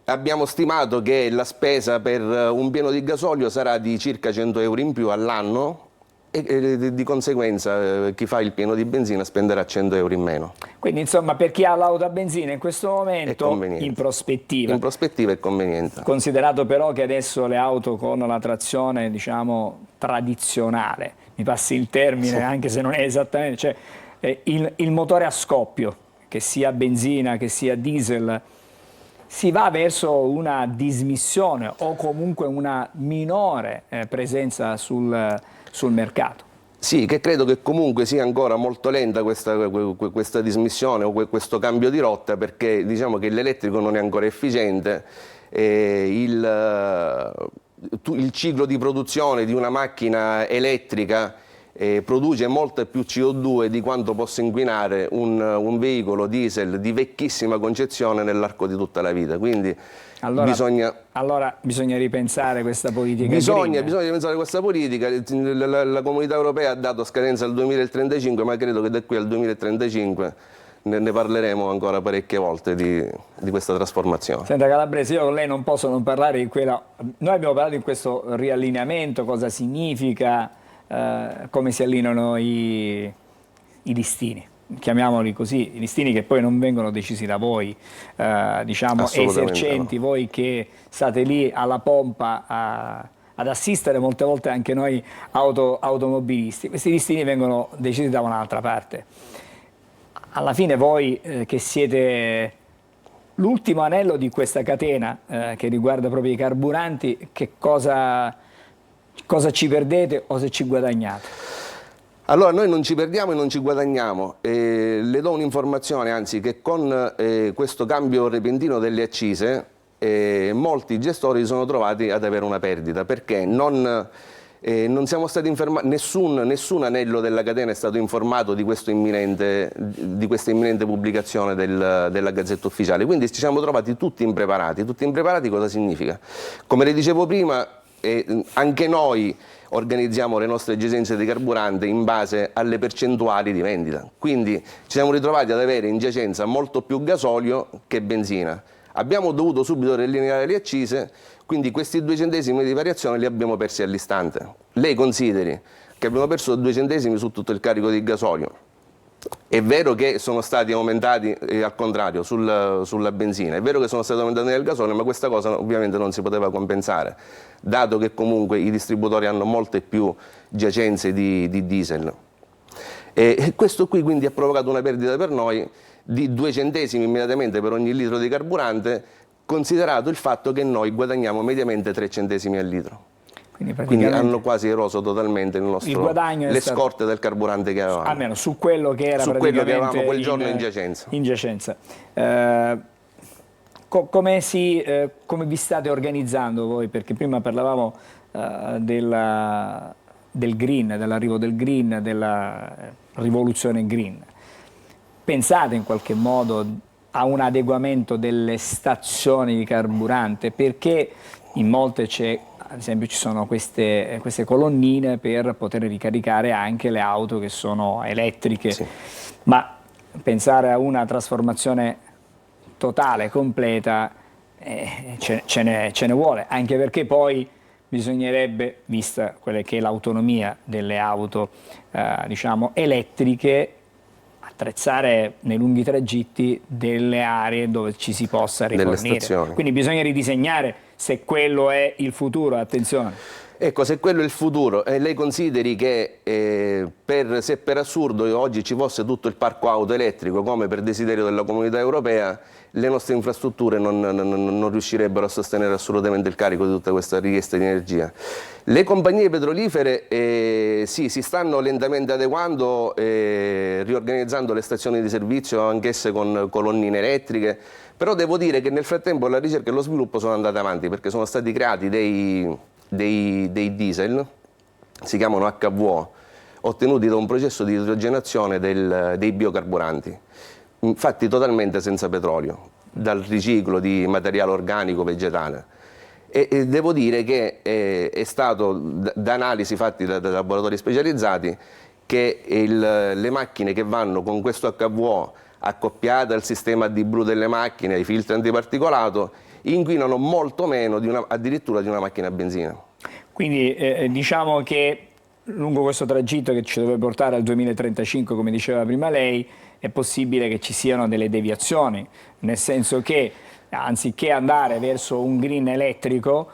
abbiamo stimato che la spesa per un pieno di gasolio sarà di circa 100 euro in più all'anno e di conseguenza chi fa il pieno di benzina spenderà 100 euro in meno. Quindi insomma per chi ha l'auto a benzina in questo momento in prospettiva è conveniente. Considerato però che adesso le auto con la trazione diciamo tradizionale, mi passi il termine, sì, anche se non è esattamente, cioè il motore a scoppio, che sia benzina che sia diesel, si va verso una dismissione o comunque una minore presenza sul mercato. Sì, che credo che comunque sia ancora molto lenta questa dismissione o questo cambio di rotta, perché diciamo che l'elettrico non è ancora efficiente, il ciclo di produzione di una macchina elettrica produce molto più CO2 di quanto possa inquinare un veicolo diesel di vecchissima concezione nell'arco di tutta la vita. Quindi bisogna ripensare questa politica. Bisogna ripensare questa politica. La Comunità Europea ha dato scadenza al 2035, ma credo che da qui al 2035 ne parleremo ancora parecchie volte di questa trasformazione. Senta Calabrese, io con lei non posso non parlare di quella. Noi abbiamo parlato di questo riallineamento, cosa significa, come si allineano i listini, chiamiamoli così, i listini che poi non vengono decisi da voi, diciamo esercenti, no, voi che state lì alla pompa ad assistere molte volte anche noi automobilisti. Questi listini vengono decisi da un'altra parte. Alla fine voi che siete l'ultimo anello di questa catena che riguarda proprio i carburanti, che cosa ci perdete o se ci guadagnate? Allora noi non ci perdiamo e non ci guadagniamo. Le do un'informazione, anzi, che con questo cambio repentino delle accise molti gestori si sono trovati ad avere una perdita, perché non siamo stati informati, nessun anello della catena è stato informato di questa imminente pubblicazione della Gazzetta Ufficiale, quindi ci siamo trovati tutti impreparati. Tutti impreparati cosa significa? Come le dicevo prima, anche noi organizziamo le nostre giacenze di carburante in base alle percentuali di vendita, quindi ci siamo ritrovati ad avere in giacenza molto più gasolio che benzina. Abbiamo dovuto subito riallineare le accise, quindi questi 2 centesimi di variazione li abbiamo persi all'istante. Lei consideri che abbiamo perso 2 centesimi su tutto il carico di gasolio. È vero che sono stati aumentati al contrario sulla benzina, è vero che sono stati aumentati nel gasolio, ma questa cosa ovviamente non si poteva compensare, dato che comunque i distributori hanno molte più giacenze di diesel. E questo qui quindi ha provocato una perdita per noi di 2 centesimi immediatamente per ogni litro di carburante, considerato il fatto che noi guadagniamo mediamente 3 centesimi al litro. Quindi hanno quasi eroso totalmente le scorte del carburante che avevamo. Almeno su quello che era praticamente avevamo quel giorno in giacenza. Come vi state organizzando voi? Perché prima parlavamo del green, dell'arrivo del green, della rivoluzione green. Pensate in qualche modo a un adeguamento delle stazioni di carburante? Perché in molte ad esempio ci sono queste colonnine per poter ricaricare anche le auto che sono elettriche, sì, ma pensare a una trasformazione totale, completa, ce ne vuole, anche perché poi bisognerebbe, vista quella che è l'autonomia delle auto diciamo elettriche, attrezzare nei lunghi tragitti delle aree dove ci si possa rifornire. Quindi bisogna ridisegnare, se quello è il futuro, attenzione. Ecco, se quello è il futuro, lei consideri che se per assurdo oggi ci fosse tutto il parco auto elettrico, come per desiderio della Comunità Europea, le nostre infrastrutture non riuscirebbero a sostenere assolutamente il carico di tutta questa richiesta di energia. Le compagnie petrolifere sì, si stanno lentamente adeguando, riorganizzando le stazioni di servizio, anch'esse con colonnine elettriche, però devo dire che nel frattempo la ricerca e lo sviluppo sono andati avanti, perché sono stati creati dei diesel, si chiamano HVO, ottenuti da un processo di idrogenazione dei biocarburanti, fatti totalmente senza petrolio, dal riciclo di materiale organico vegetale. E devo dire che è stato, da analisi fatte da laboratori specializzati, che le macchine che vanno con questo HVO accoppiate al sistema AdBlue delle macchine, ai filtri antiparticolato, inquinano molto meno addirittura di una macchina a benzina. Quindi diciamo che lungo questo tragitto che ci deve portare al 2035, come diceva prima lei, è possibile che ci siano delle deviazioni, nel senso che anziché andare verso un green elettrico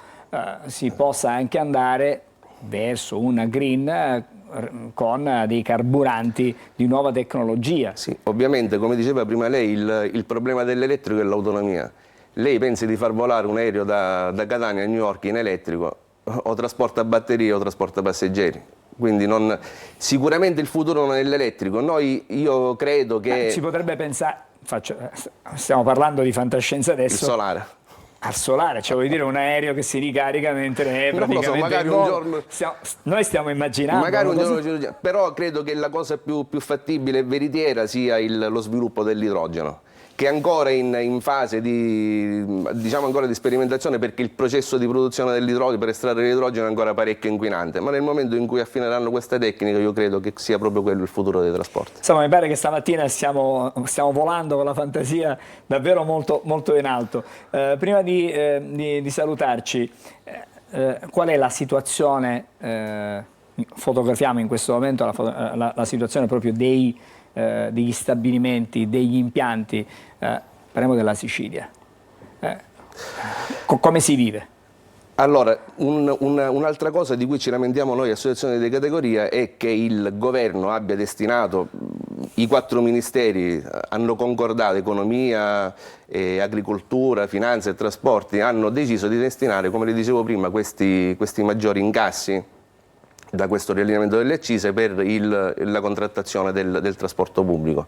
si possa anche andare verso una green con dei carburanti di nuova tecnologia. Sì, ovviamente, come diceva prima lei, il problema dell'elettrico è l'autonomia. Lei pensi di far volare un aereo da Catania a New York in elettrico, o trasporta batterie o trasporta passeggeri. Quindi sicuramente il futuro non è l'elettrico. Io credo che... Si potrebbe pensare, stiamo parlando di fantascienza adesso. Il solare. Al solare, cioè vuol dire un aereo che si ricarica mentre è praticamente magari un giorno... Noi stiamo immaginando. Magari un giorno, però credo che la cosa più fattibile e veritiera sia lo sviluppo dell'idrogeno, che è ancora in fase di sperimentazione, perché il processo di produzione dell'idrogeno per estrarre l'idrogeno è ancora parecchio inquinante, ma nel momento in cui affineranno questa tecnica io credo che sia proprio quello il futuro dei trasporti. Insomma, mi pare che stamattina stiamo volando con la fantasia davvero molto, molto in alto. Prima di salutarci, qual è la situazione, fotografiamo in questo momento la situazione proprio degli stabilimenti, degli impianti, parliamo della Sicilia. Come si vive? Allora, un'altra cosa di cui ci lamentiamo noi, associazione di categoria, è che il governo abbia destinato, i 4 ministeri hanno concordato, economia, agricoltura, finanza e trasporti, hanno deciso di destinare, come le dicevo prima, questi maggiori incassi da questo riallineamento delle accise per la contrattazione del trasporto pubblico.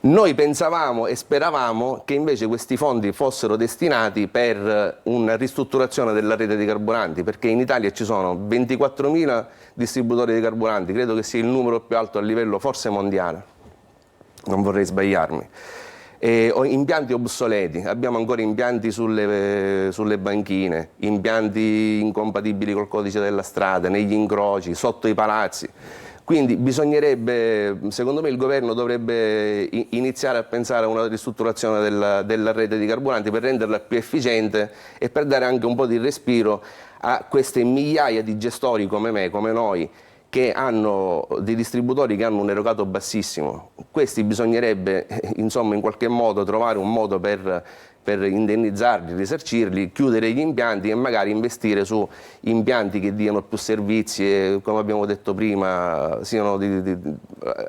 Noi pensavamo e speravamo che invece questi fondi fossero destinati per una ristrutturazione della rete di carburanti, perché in Italia ci sono 24.000 distributori di carburanti, credo che sia il numero più alto a livello forse mondiale, non vorrei sbagliarmi. Impianti obsoleti, abbiamo ancora impianti sulle banchine, impianti incompatibili col codice della strada, negli incroci, sotto i palazzi. Quindi bisognerebbe, secondo me il governo dovrebbe iniziare a pensare a una ristrutturazione della rete di carburanti per renderla più efficiente e per dare anche un po' di respiro a queste migliaia di gestori come me, come noi, che hanno dei distributori che hanno un erogato bassissimo. Questi bisognerebbe insomma in qualche modo trovare un modo per indennizzarli, risarcirli, chiudere gli impianti e magari investire su impianti che diano più servizi e, come abbiamo detto prima, siano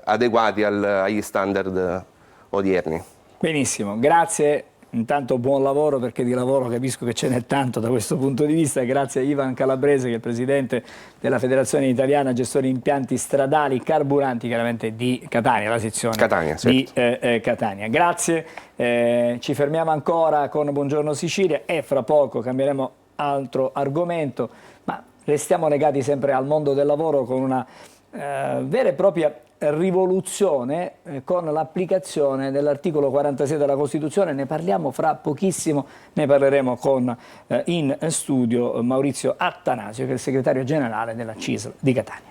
adeguati agli standard odierni. Benissimo, grazie. Intanto buon lavoro, perché di lavoro capisco che ce n'è tanto da questo punto di vista. Grazie a Ivan Calabrese, che è presidente della Federazione Italiana Gestori Impianti Stradali Carburanti, chiaramente di Catania, la sezione Catania, certo. di Catania. Grazie, ci fermiamo ancora con Buongiorno Sicilia e fra poco cambieremo altro argomento, ma restiamo legati sempre al mondo del lavoro con una vera e propria rivoluzione con l'applicazione dell'articolo 46 della Costituzione. Ne parliamo fra pochissimo, ne parleremo con in studio Maurizio Attanasio, che è il segretario generale della CISL di Catania.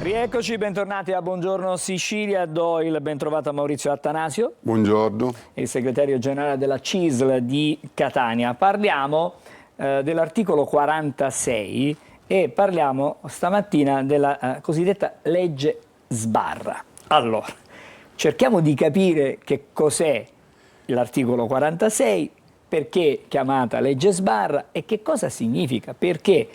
Rieccoci, bentornati a Buongiorno Sicilia. Do il bentrovato a Maurizio Attanasio. Buongiorno. Il segretario generale della CISL di Catania. Parliamo dell'articolo 46 e parliamo stamattina della cosiddetta legge Sbarra. Allora, cerchiamo di capire che cos'è l'articolo 46, perché chiamata legge Sbarra e che cosa significa, perché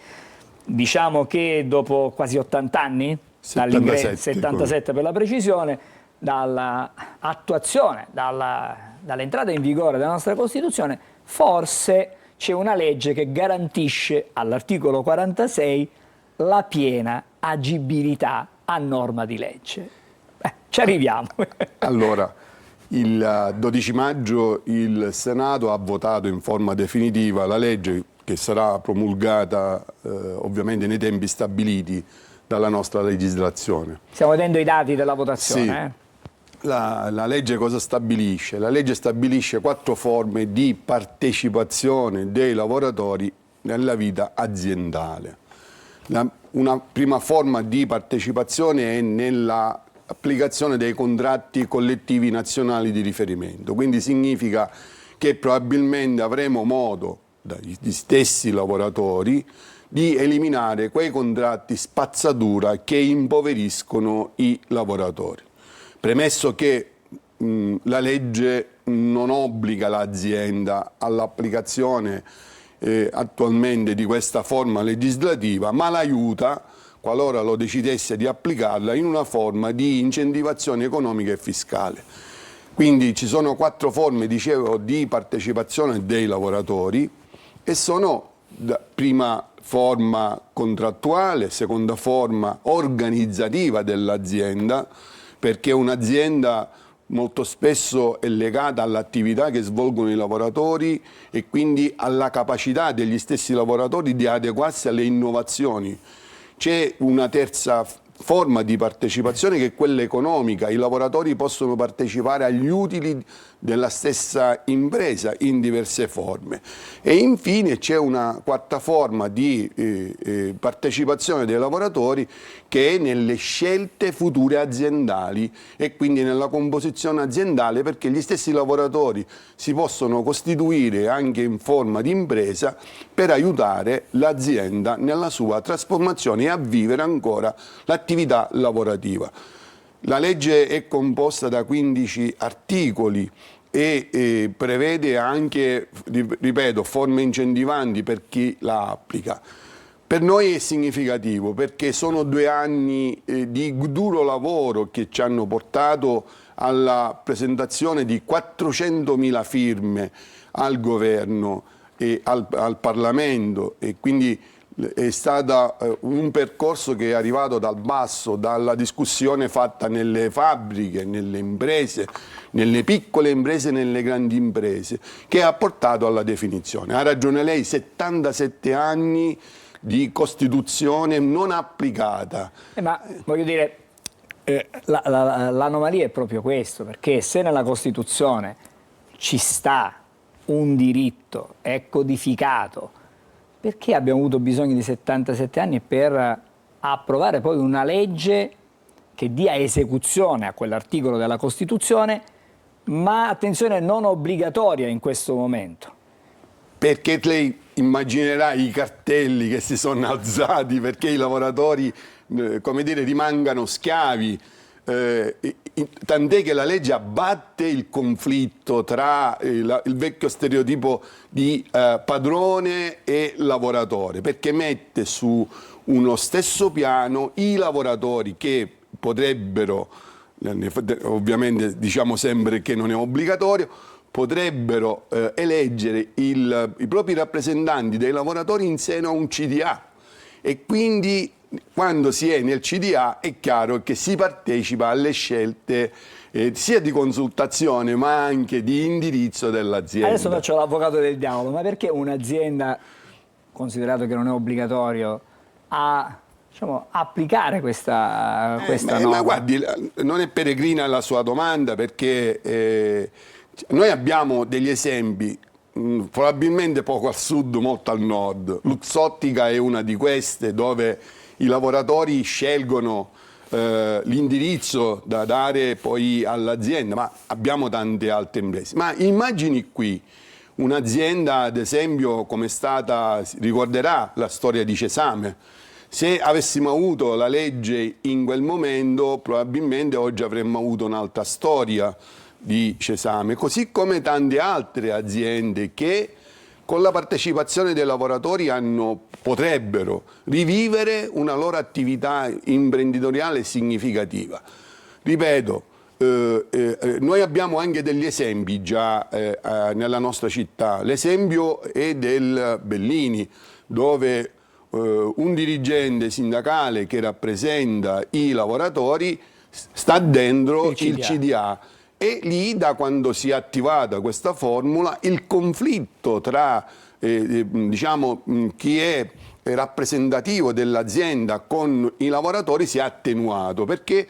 diciamo che dopo quasi 80 anni, 77 per la precisione, dall'attuazione, dall'entrata in vigore della nostra Costituzione, forse c'è una legge che garantisce all'articolo 46 la piena agibilità a norma di legge. Ci arriviamo. Allora, il 12 maggio il Senato ha votato in forma definitiva la legge che sarà promulgata ovviamente nei tempi stabiliti dalla nostra legislazione. Stiamo vedendo i dati della votazione. Sì. La legge cosa stabilisce? La legge stabilisce 4 forme di partecipazione dei lavoratori nella vita aziendale. Una prima forma di partecipazione è nell'applicazione dei contratti collettivi nazionali di riferimento, quindi significa che probabilmente avremo modo, dagli stessi lavoratori, di eliminare quei contratti spazzatura che impoveriscono i lavoratori. Premesso che la legge non obbliga l'azienda all'applicazione attualmente di questa forma legislativa, ma l'aiuta, qualora lo decidesse di applicarla, in una forma di incentivazione economica e fiscale. Quindi ci sono 4 forme, dicevo, di partecipazione dei lavoratori e sono prima forma contrattuale, seconda forma organizzativa dell'azienda, perché un'azienda molto spesso è legata all'attività che svolgono i lavoratori e quindi alla capacità degli stessi lavoratori di adeguarsi alle innovazioni. C'è una terza forma di partecipazione che è quella economica. I lavoratori possono partecipare agli utili della stessa impresa in diverse forme. E infine c'è una quarta forma di partecipazione dei lavoratori che è nelle scelte future aziendali e quindi nella composizione aziendale, perché gli stessi lavoratori si possono costituire anche in forma di impresa per aiutare l'azienda nella sua trasformazione e a vivere ancora l'attività lavorativa. La legge è composta da 15 articoli e prevede anche, ripeto, forme incentivanti per chi la applica. Per noi è significativo perché sono 2 anni di duro lavoro che ci hanno portato alla presentazione di 400.000 firme al governo e al Parlamento, e quindi è stato un percorso che è arrivato dal basso, dalla discussione fatta nelle fabbriche, nelle imprese, nelle piccole imprese e nelle grandi imprese, che ha portato alla definizione. Ha ragione lei, 77 anni di Costituzione non applicata. Ma voglio dire, l'anomalia è proprio questo, perché se nella Costituzione ci sta un diritto, è codificato, perché abbiamo avuto bisogno di 77 anni per approvare poi una legge che dia esecuzione a quell'articolo della Costituzione, ma attenzione, non obbligatoria in questo momento? Perché lei immaginerà i cartelli che si sono alzati perché i lavoratori, come dire, rimangano schiavi. Tant'è che la legge abbatte il conflitto tra il vecchio stereotipo di padrone e lavoratore, perché mette su uno stesso piano i lavoratori che potrebbero, ovviamente diciamo sempre che non è obbligatorio, potrebbero eleggere i propri rappresentanti dei lavoratori in seno a un CDA, e quindi quando si è nel CDA è chiaro che si partecipa alle scelte sia di consultazione ma anche di indirizzo dell'azienda. Adesso faccio l'avvocato del diavolo, ma perché un'azienda, considerato che non è obbligatorio, applicare questa norma? Ma guardi, non è peregrina la sua domanda, perché noi abbiamo degli esempi, probabilmente poco al sud, molto al nord. Luxottica è una di queste, dove i lavoratori scelgono l'indirizzo da dare poi all'azienda, ma abbiamo tante altre imprese. Ma immagini qui un'azienda, ad esempio, come è stata, ricorderà la storia di Cesame. Se avessimo avuto la legge in quel momento, probabilmente oggi avremmo avuto un'altra storia di Cesame, così come tante altre aziende che con la partecipazione dei lavoratori potrebbero rivivere una loro attività imprenditoriale significativa. Ripeto, noi abbiamo anche degli esempi già nella nostra città. L'esempio è del Bellini, dove un dirigente sindacale che rappresenta i lavoratori sta dentro il CDA. E lì, da quando si è attivata questa formula, il conflitto tra diciamo, chi è rappresentativo dell'azienda con i lavoratori si è attenuato, perché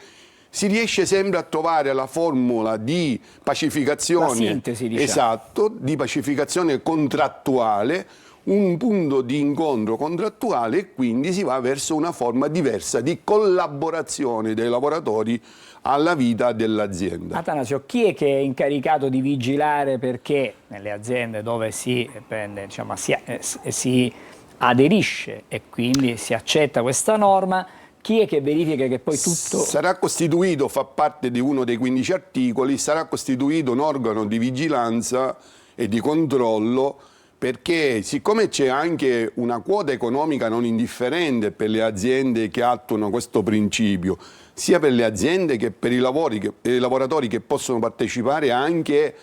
si riesce sempre a trovare la formula di pacificazione, la sintesi, diciamo. Esatto, di pacificazione contrattuale, un punto di incontro contrattuale, e quindi si va verso una forma diversa di collaborazione dei lavoratori alla vita dell'azienda. Atanasio, chi è che è incaricato di vigilare perché nelle aziende dove si prende, diciamo, si aderisce e quindi si accetta questa norma, chi è che verifica che poi tutto... Sarà costituito, fa parte di uno dei 15 articoli, sarà costituito un organo di vigilanza e di controllo, perché siccome c'è anche una quota economica non indifferente per le aziende che attuano questo principio, sia per le aziende che per i lavoratori che possono partecipare anche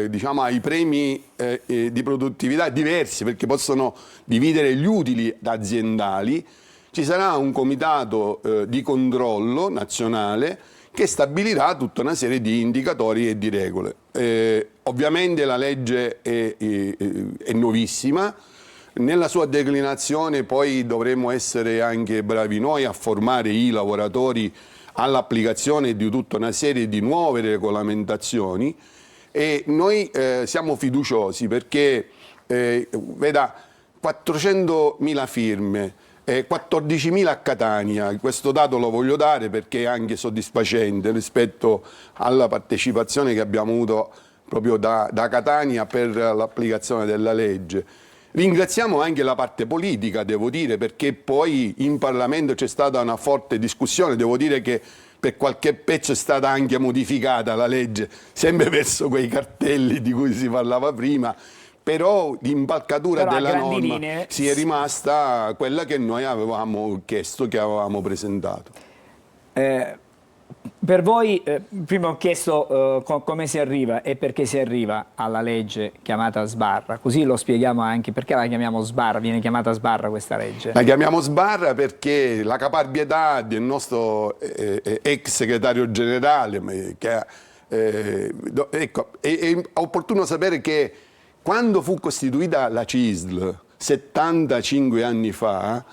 diciamo, ai premi di produttività diversi, perché possono dividere gli utili aziendali, ci sarà un comitato di controllo nazionale che stabilirà tutta una serie di indicatori e di regole. Ovviamente la legge è nuovissima. Nella sua declinazione poi dovremo essere anche bravi noi a formare i lavoratori all'applicazione di tutta una serie di nuove regolamentazioni, e noi siamo fiduciosi perché, veda, 400.000 firme, 14.000 a Catania, questo dato lo voglio dare perché è anche soddisfacente rispetto alla partecipazione che abbiamo avuto proprio da Catania per l'applicazione della legge. Ringraziamo anche la parte politica, devo dire, perché poi in Parlamento c'è stata una forte discussione, devo dire che per qualche pezzo è stata anche modificata la legge, sempre verso quei cartelli di cui si parlava prima, però l'impalcatura della norma si è rimasta quella che noi avevamo chiesto, che avevamo presentato. Per voi, prima ho chiesto come si arriva e perché si arriva alla legge chiamata sbarra, così lo spieghiamo anche perché la chiamiamo sbarra, viene chiamata sbarra questa legge. La chiamiamo sbarra perché la caparbietà del nostro ex segretario generale, ecco, è opportuno sapere che quando fu costituita la CISL 75 anni fa,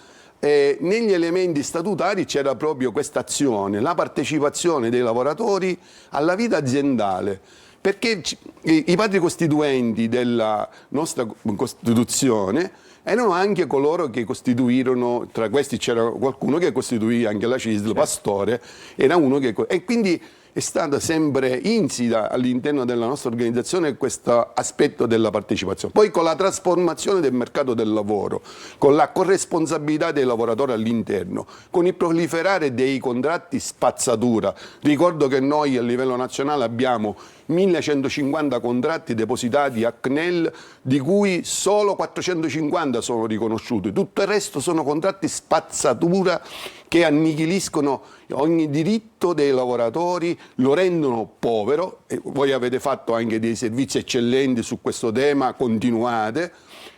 negli elementi statutari c'era proprio questa azione, la partecipazione dei lavoratori alla vita aziendale, perché i padri costituenti della nostra Costituzione erano anche coloro che costituirono, tra questi c'era qualcuno che costituì anche la CISL, Pastore, era uno che... E quindi è stata sempre insita all'interno della nostra organizzazione questo aspetto della partecipazione. Poi con la trasformazione del mercato del lavoro, con la corresponsabilità dei lavoratori all'interno, con il proliferare dei contratti spazzatura, ricordo che noi a livello nazionale abbiamo 1150 contratti depositati a CNEL, di cui solo 450 sono riconosciuti, tutto il resto sono contratti spazzatura che annichiliscono ogni diritto dei lavoratori, lo rendono povero, e voi avete fatto anche dei servizi eccellenti su questo tema, continuate,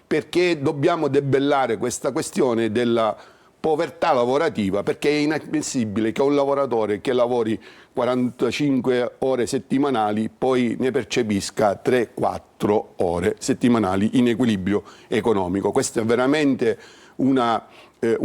perché dobbiamo debellare questa questione della povertà lavorativa, perché è inammissibile che un lavoratore che lavori 45 ore settimanali poi ne percepisca 3-4 ore settimanali in equilibrio economico. Questo è veramente un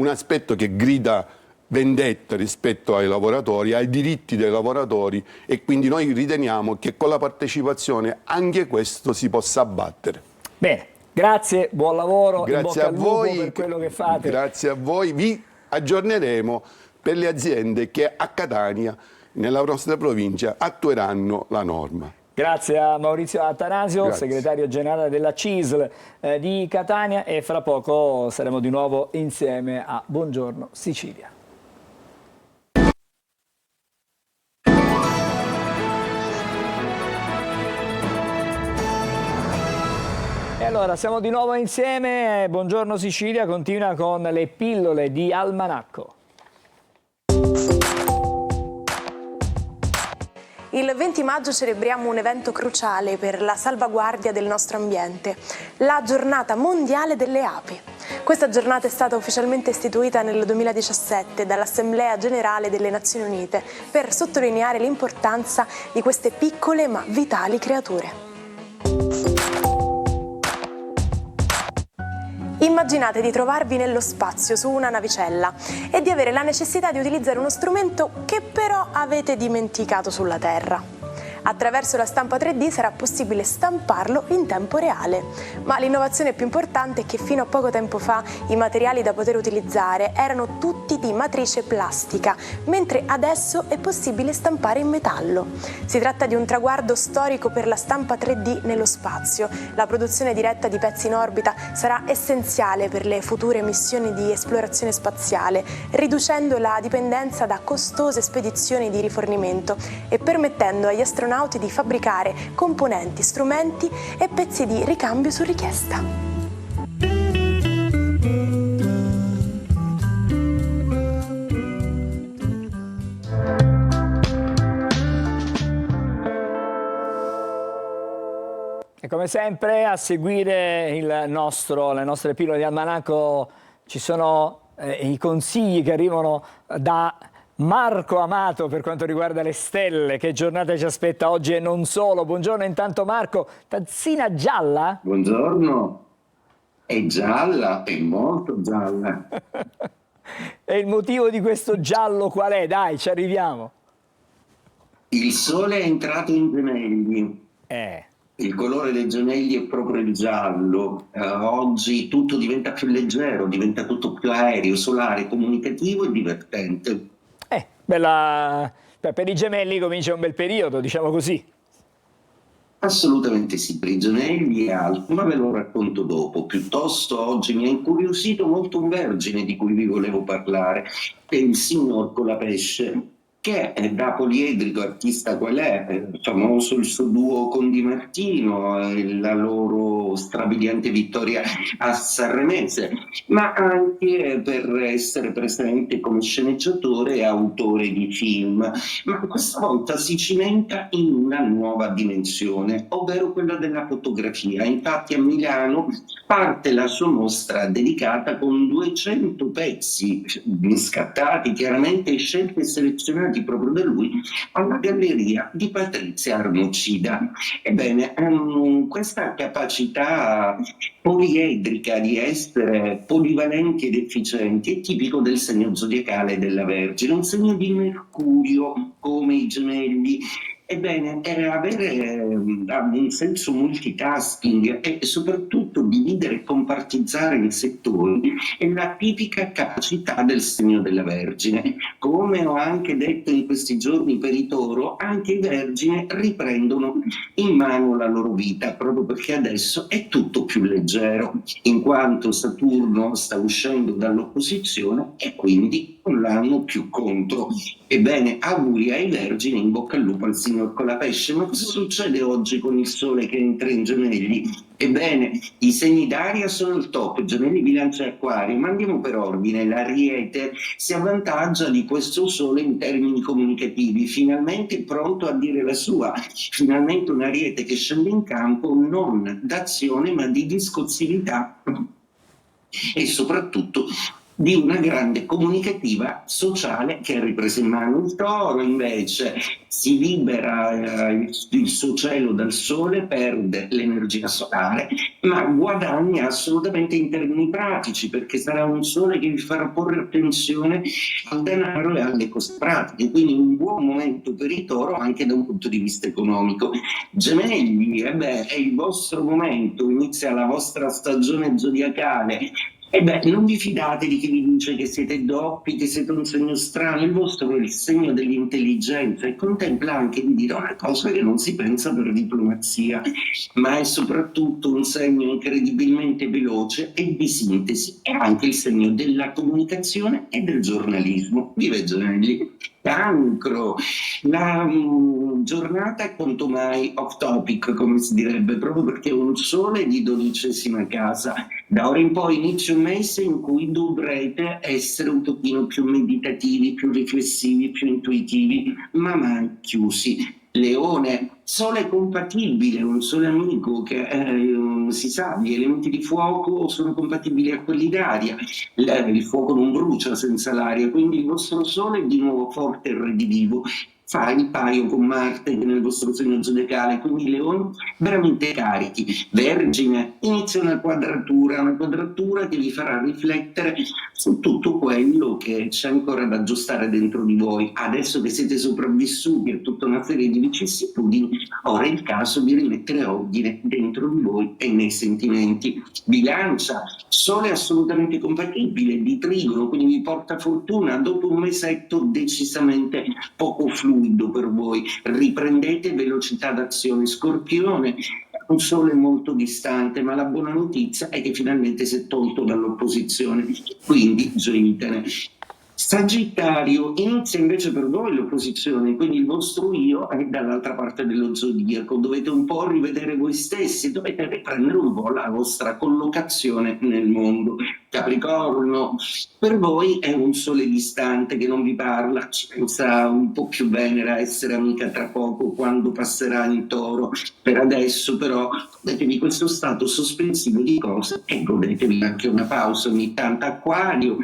aspetto che grida vendetta rispetto ai lavoratori, ai diritti dei lavoratori, e quindi noi riteniamo che con la partecipazione anche questo si possa abbattere. Bene, grazie, buon lavoro, grazie in bocca a voi, al lupo per quello che fate. Grazie a voi, vi aggiorneremo per le aziende che a Catania, nella nostra provincia, attueranno la norma. Grazie a Maurizio Attanasio, Grazie. segretario generale della CISL di Catania, e fra poco saremo di nuovo insieme a Buongiorno Sicilia. E allora siamo di nuovo insieme, Buongiorno Sicilia continua con le pillole di Almanacco. Il 20 maggio celebriamo un evento cruciale per la salvaguardia del nostro ambiente, la Giornata Mondiale delle Api. Questa giornata è stata ufficialmente istituita nel 2017 dall'Assemblea Generale delle Nazioni Unite per sottolineare l'importanza di queste piccole ma vitali creature. Immaginate di trovarvi nello spazio su una navicella e di avere la necessità di utilizzare uno strumento che però avete dimenticato sulla Terra. Attraverso la stampa 3D sarà possibile stamparlo in tempo reale, ma l'innovazione più importante è che fino a poco tempo fa i materiali da poter utilizzare erano tutti di matrice plastica, mentre adesso è possibile stampare in metallo. Si tratta di un traguardo storico per la stampa 3D nello spazio. La produzione diretta di pezzi in orbita sarà essenziale per le future missioni di esplorazione spaziale, riducendo la dipendenza da costose spedizioni di rifornimento e permettendo agli astronauti di fabbricare componenti, strumenti e pezzi di ricambio su richiesta. E come sempre a seguire le nostre pillole di Almanacco ci sono i consigli che arrivano da Marco Amato per quanto riguarda le stelle. Che giornata ci aspetta oggi e non solo. Buongiorno intanto Marco. Tazzina gialla? Buongiorno. È gialla, è molto gialla. E il motivo di questo giallo qual è? Dai, ci arriviamo. Il sole è entrato in Gemelli. Il colore dei gemelli è proprio il giallo. Oggi tutto diventa più leggero, diventa tutto più aereo, solare, comunicativo e divertente. Per i gemelli comincia un bel periodo, diciamo così. Assolutamente sì, per i gemelli è alto, ma ve lo racconto dopo. Piuttosto oggi mi ha incuriosito molto un vergine di cui vi volevo parlare, è il signor Colapesce, che è da poliedrico artista qual è, famoso il suo duo con Di Martino, la loro strabiliante vittoria a Sanremese, ma anche per essere presente come sceneggiatore e autore di film. Ma questa volta si cimenta in una nuova dimensione, ovvero quella della fotografia. Infatti a Milano parte la sua mostra dedicata con 200 pezzi scattati, chiaramente scelti e selezionati proprio da lui, alla galleria di Patrizia Arnocida. Ebbene, questa capacità poliedrica di essere polivalenti ed efficienti è tipico del segno zodiacale della Vergine, un segno di Mercurio come i gemelli. Ebbene, avere un senso multitasking e soprattutto dividere e compartizzare in settori è la tipica capacità del segno della Vergine. Come ho anche detto in questi giorni per i Toro, anche i Vergine riprendono in mano la loro vita, proprio perché adesso è tutto più leggero, in quanto Saturno sta uscendo dall'opposizione e quindi non l'hanno più contro. Ebbene, auguri ai Vergini, in bocca al lupo al signor Colapesce. Ma cosa succede oggi con il Sole che entra in Gemelli? Ebbene, i segni d'aria sono il top, Gemelli, Bilancia e Acquario, ma andiamo per ordine. L'Ariete si avvantaggia di questo Sole in termini comunicativi, finalmente pronto a dire la sua, finalmente un Ariete che scende in campo non d'azione ma di discozzività e soprattutto di una grande comunicativa sociale che ha ripreso in mano. Il Toro invece si libera il suo cielo dal Sole, perde l'energia solare, ma guadagna assolutamente in termini pratici, perché sarà un Sole che vi farà porre attenzione al denaro e alle cose pratiche, quindi un buon momento per il Toro anche da un punto di vista economico. Gemelli, è il vostro momento, inizia la vostra stagione zodiacale E beh, non vi fidate di chi vi dice che siete doppi, che siete un segno strano. Il vostro è il segno dell'intelligenza e contempla anche di dire una cosa che non si pensa per diplomazia, ma è soprattutto un segno incredibilmente veloce e di sintesi. È anche il segno della comunicazione e del giornalismo. Vive Gemelli. Cancro, la giornata è quanto mai off topic, come si direbbe, proprio perché è un sole di 12ª casa. Da ora in poi inizia un mese in cui dovrete essere un pochino più meditativi, più riflessivi, più intuitivi, ma mai chiusi. Leone, sole compatibile, un sole amico che si sa, gli elementi di fuoco sono compatibili a quelli d'aria, il fuoco non brucia senza l'aria, quindi il vostro sole è di nuovo forte e redivivo. Fa il paio con Marte nel vostro segno zodiacale, quindi i leoni veramente carichi. Vergine, inizia una quadratura che vi farà riflettere su tutto quello che c'è ancora da aggiustare dentro di voi. Adesso che siete sopravvissuti a tutta una serie di vicissitudini, ora è il caso di rimettere ordine dentro di voi e nei sentimenti. Bilancia, sole assolutamente compatibile, di trigono, quindi vi porta fortuna. Dopo un mesetto decisamente poco fluido per voi, riprendete velocità d'azione. Scorpione, un sole molto distante, ma la buona notizia è che finalmente si è tolto dall'opposizione, quindi gioitene. Sagittario, inizia invece per voi l'opposizione, quindi il vostro io è dall'altra parte dello zodiaco, dovete un po' rivedere voi stessi, dovete riprendere un po' la vostra collocazione nel mondo. Capricorno, per voi è un sole distante che non vi parla, ci pensa un po' più Venere a essere amica tra poco quando passerà in Toro. Per adesso però godetevi questo stato sospensivo di cose e godetevi anche una pausa ogni tanto. Acquario,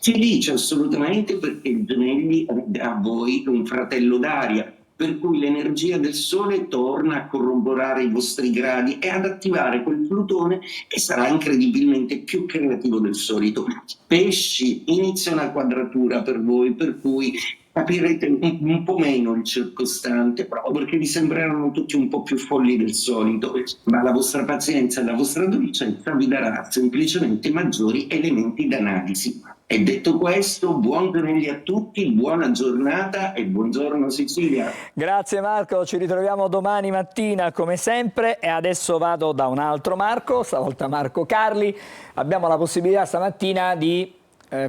felice assolutamente perché il Gemelli ha a voi un fratello d'aria, per cui l'energia del Sole torna a corroborare i vostri gradi e ad attivare quel Plutone che sarà incredibilmente più creativo del solito. Pesci, inizia una quadratura per voi, per cui capirete un po' meno il circostante, proprio perché vi sembreranno tutti un po' più folli del solito, ma la vostra pazienza e la vostra dolcezza vi darà semplicemente maggiori elementi d'analisi. E detto questo, buon Gemelli a tutti, buona giornata e buongiorno Sicilia. Grazie Marco, ci ritroviamo domani mattina come sempre e adesso vado da un altro Marco, stavolta Marco Carli. Abbiamo la possibilità stamattina di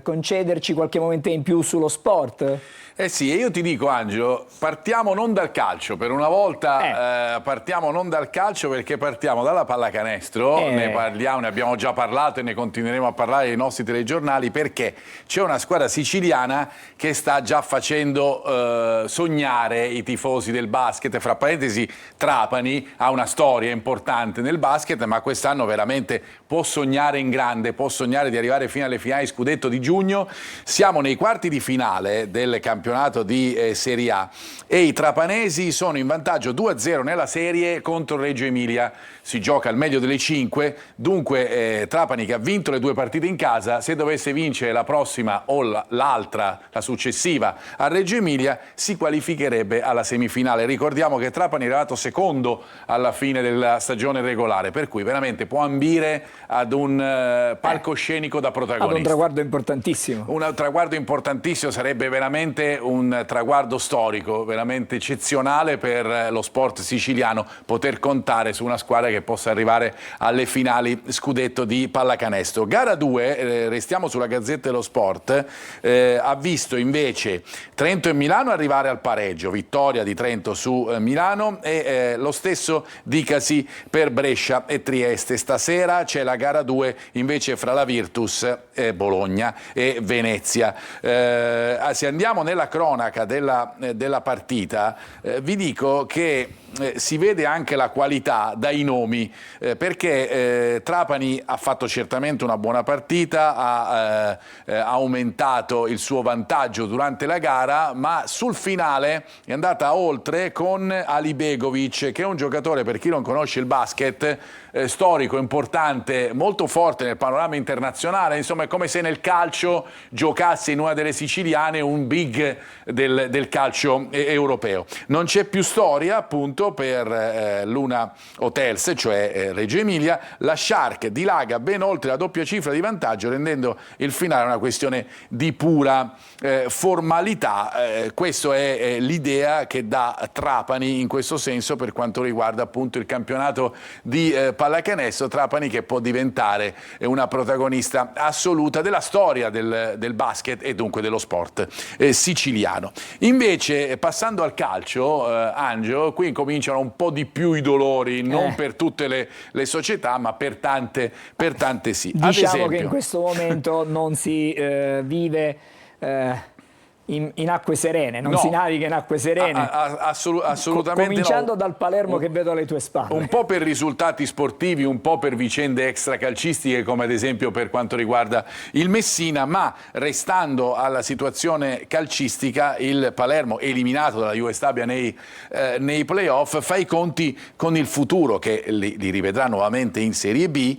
concederci qualche momento in più sullo sport. Eh sì, e io ti dico Angelo, partiamo non dal calcio, per una volta partiamo non dal calcio perché partiamo dalla pallacanestro, ne abbiamo già parlato e ne continueremo a parlare nei nostri telegiornali perché c'è una squadra siciliana che sta già facendo sognare i tifosi del basket, fra parentesi Trapani ha una storia importante nel basket ma quest'anno veramente può sognare in grande, può sognare di arrivare fino alle finali scudetto di giugno, siamo nei quarti di finale del campionato di Serie A e i trapanesi sono in vantaggio 2-0 nella serie contro Reggio Emilia. Si gioca al meglio delle 5, dunque Trapani che ha vinto le 2 partite in casa, se dovesse vincere la prossima o l'altra, la successiva a Reggio Emilia, si qualificherebbe alla semifinale. Ricordiamo che Trapani è arrivato secondo alla fine della stagione regolare, per cui veramente può ambire ad un palcoscenico da protagonista. Ad un traguardo importantissimo. Un traguardo importantissimo, sarebbe veramente un traguardo storico, veramente eccezionale per lo sport siciliano, poter contare su una squadra che possa arrivare alle finali scudetto di pallacanestro. Gara 2, restiamo sulla Gazzetta dello Sport, ha visto invece Trento e Milano arrivare al pareggio, vittoria di Trento su Milano e lo stesso dicasi per Brescia e Trieste. Stasera c'è la gara 2 invece fra la Virtus, Bologna e Venezia. Se andiamo nella cronaca della partita, vi dico che si vede anche la qualità dai nomi, perché Trapani ha fatto certamente una buona partita, ha aumentato il suo vantaggio durante la gara, ma sul finale è andata oltre con Alibegovic, che è un giocatore, per chi non conosce il basket, storico, importante, molto forte nel panorama internazionale, insomma come se nel calcio giocasse in una delle siciliane un big del calcio europeo. Non c'è più storia appunto per Luna Hotels, cioè Reggio Emilia. La Shark dilaga ben oltre la doppia cifra di vantaggio, rendendo il finale una questione di pura formalità. Questa è l'idea che dà Trapani in questo senso per quanto riguarda appunto il campionato di pallacanestro. Trapani che può diventare una protagonista assoluta della storia del basket e dunque dello sport siciliano. Invece, passando al calcio, Angelo, qui cominciano un po' di più i dolori, non per tutte le società, ma per tante sì. Diciamo ad esempio, che in questo momento non si vive in acque serene, non si naviga in acque serene. Assolutamente cominciando no. dal Palermo che vedo alle tue spalle. Un po' per risultati sportivi, un po' per vicende extracalcistiche, come ad esempio per quanto riguarda il Messina, ma restando alla situazione calcistica, il Palermo, eliminato dalla Juve Stabia nei playoff, fa i conti con il futuro, che li rivedrà nuovamente in Serie B,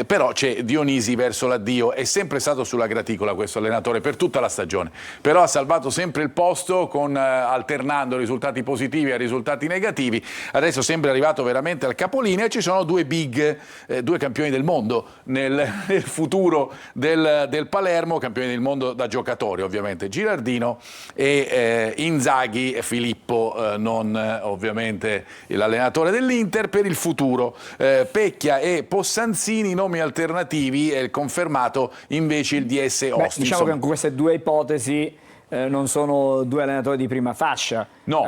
però c'è Dionisi verso l'addio. È sempre stato sulla graticola questo allenatore per tutta la stagione, però ha salvato sempre il posto alternando risultati positivi a risultati negativi. Adesso sembra arrivato veramente al capolinea e ci sono due big, due campioni del mondo nel futuro del Palermo, campioni del mondo da giocatori ovviamente, Girardino e Inzaghi, Filippo, non ovviamente l'allenatore dell'Inter. Per il futuro Pecchia e Possanzini, nomi alternativi, è confermato invece il DS Ostia. Diciamo che con queste due ipotesi non sono due allenatori di prima fascia. No,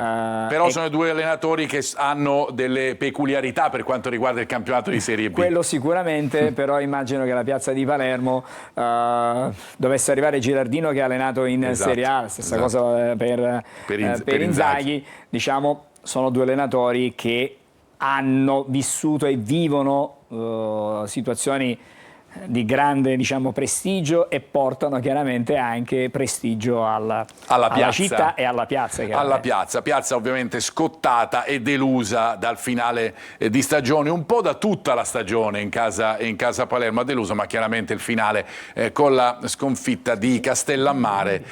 però sono due allenatori che hanno delle peculiarità per quanto riguarda il campionato di Serie B. Quello sicuramente, però immagino che la piazza di Palermo dovesse arrivare Girardino, che ha allenato in Serie A, la stessa cosa per Inzaghi. Diciamo, sono due allenatori che hanno vissuto e vivono situazioni di grande, diciamo, prestigio e portano chiaramente anche prestigio alla città e alla piazza. Alla piazza ovviamente scottata e delusa dal finale di stagione, un po' da tutta la stagione in casa Palermo ha deluso, ma chiaramente il finale con la sconfitta di Castellammare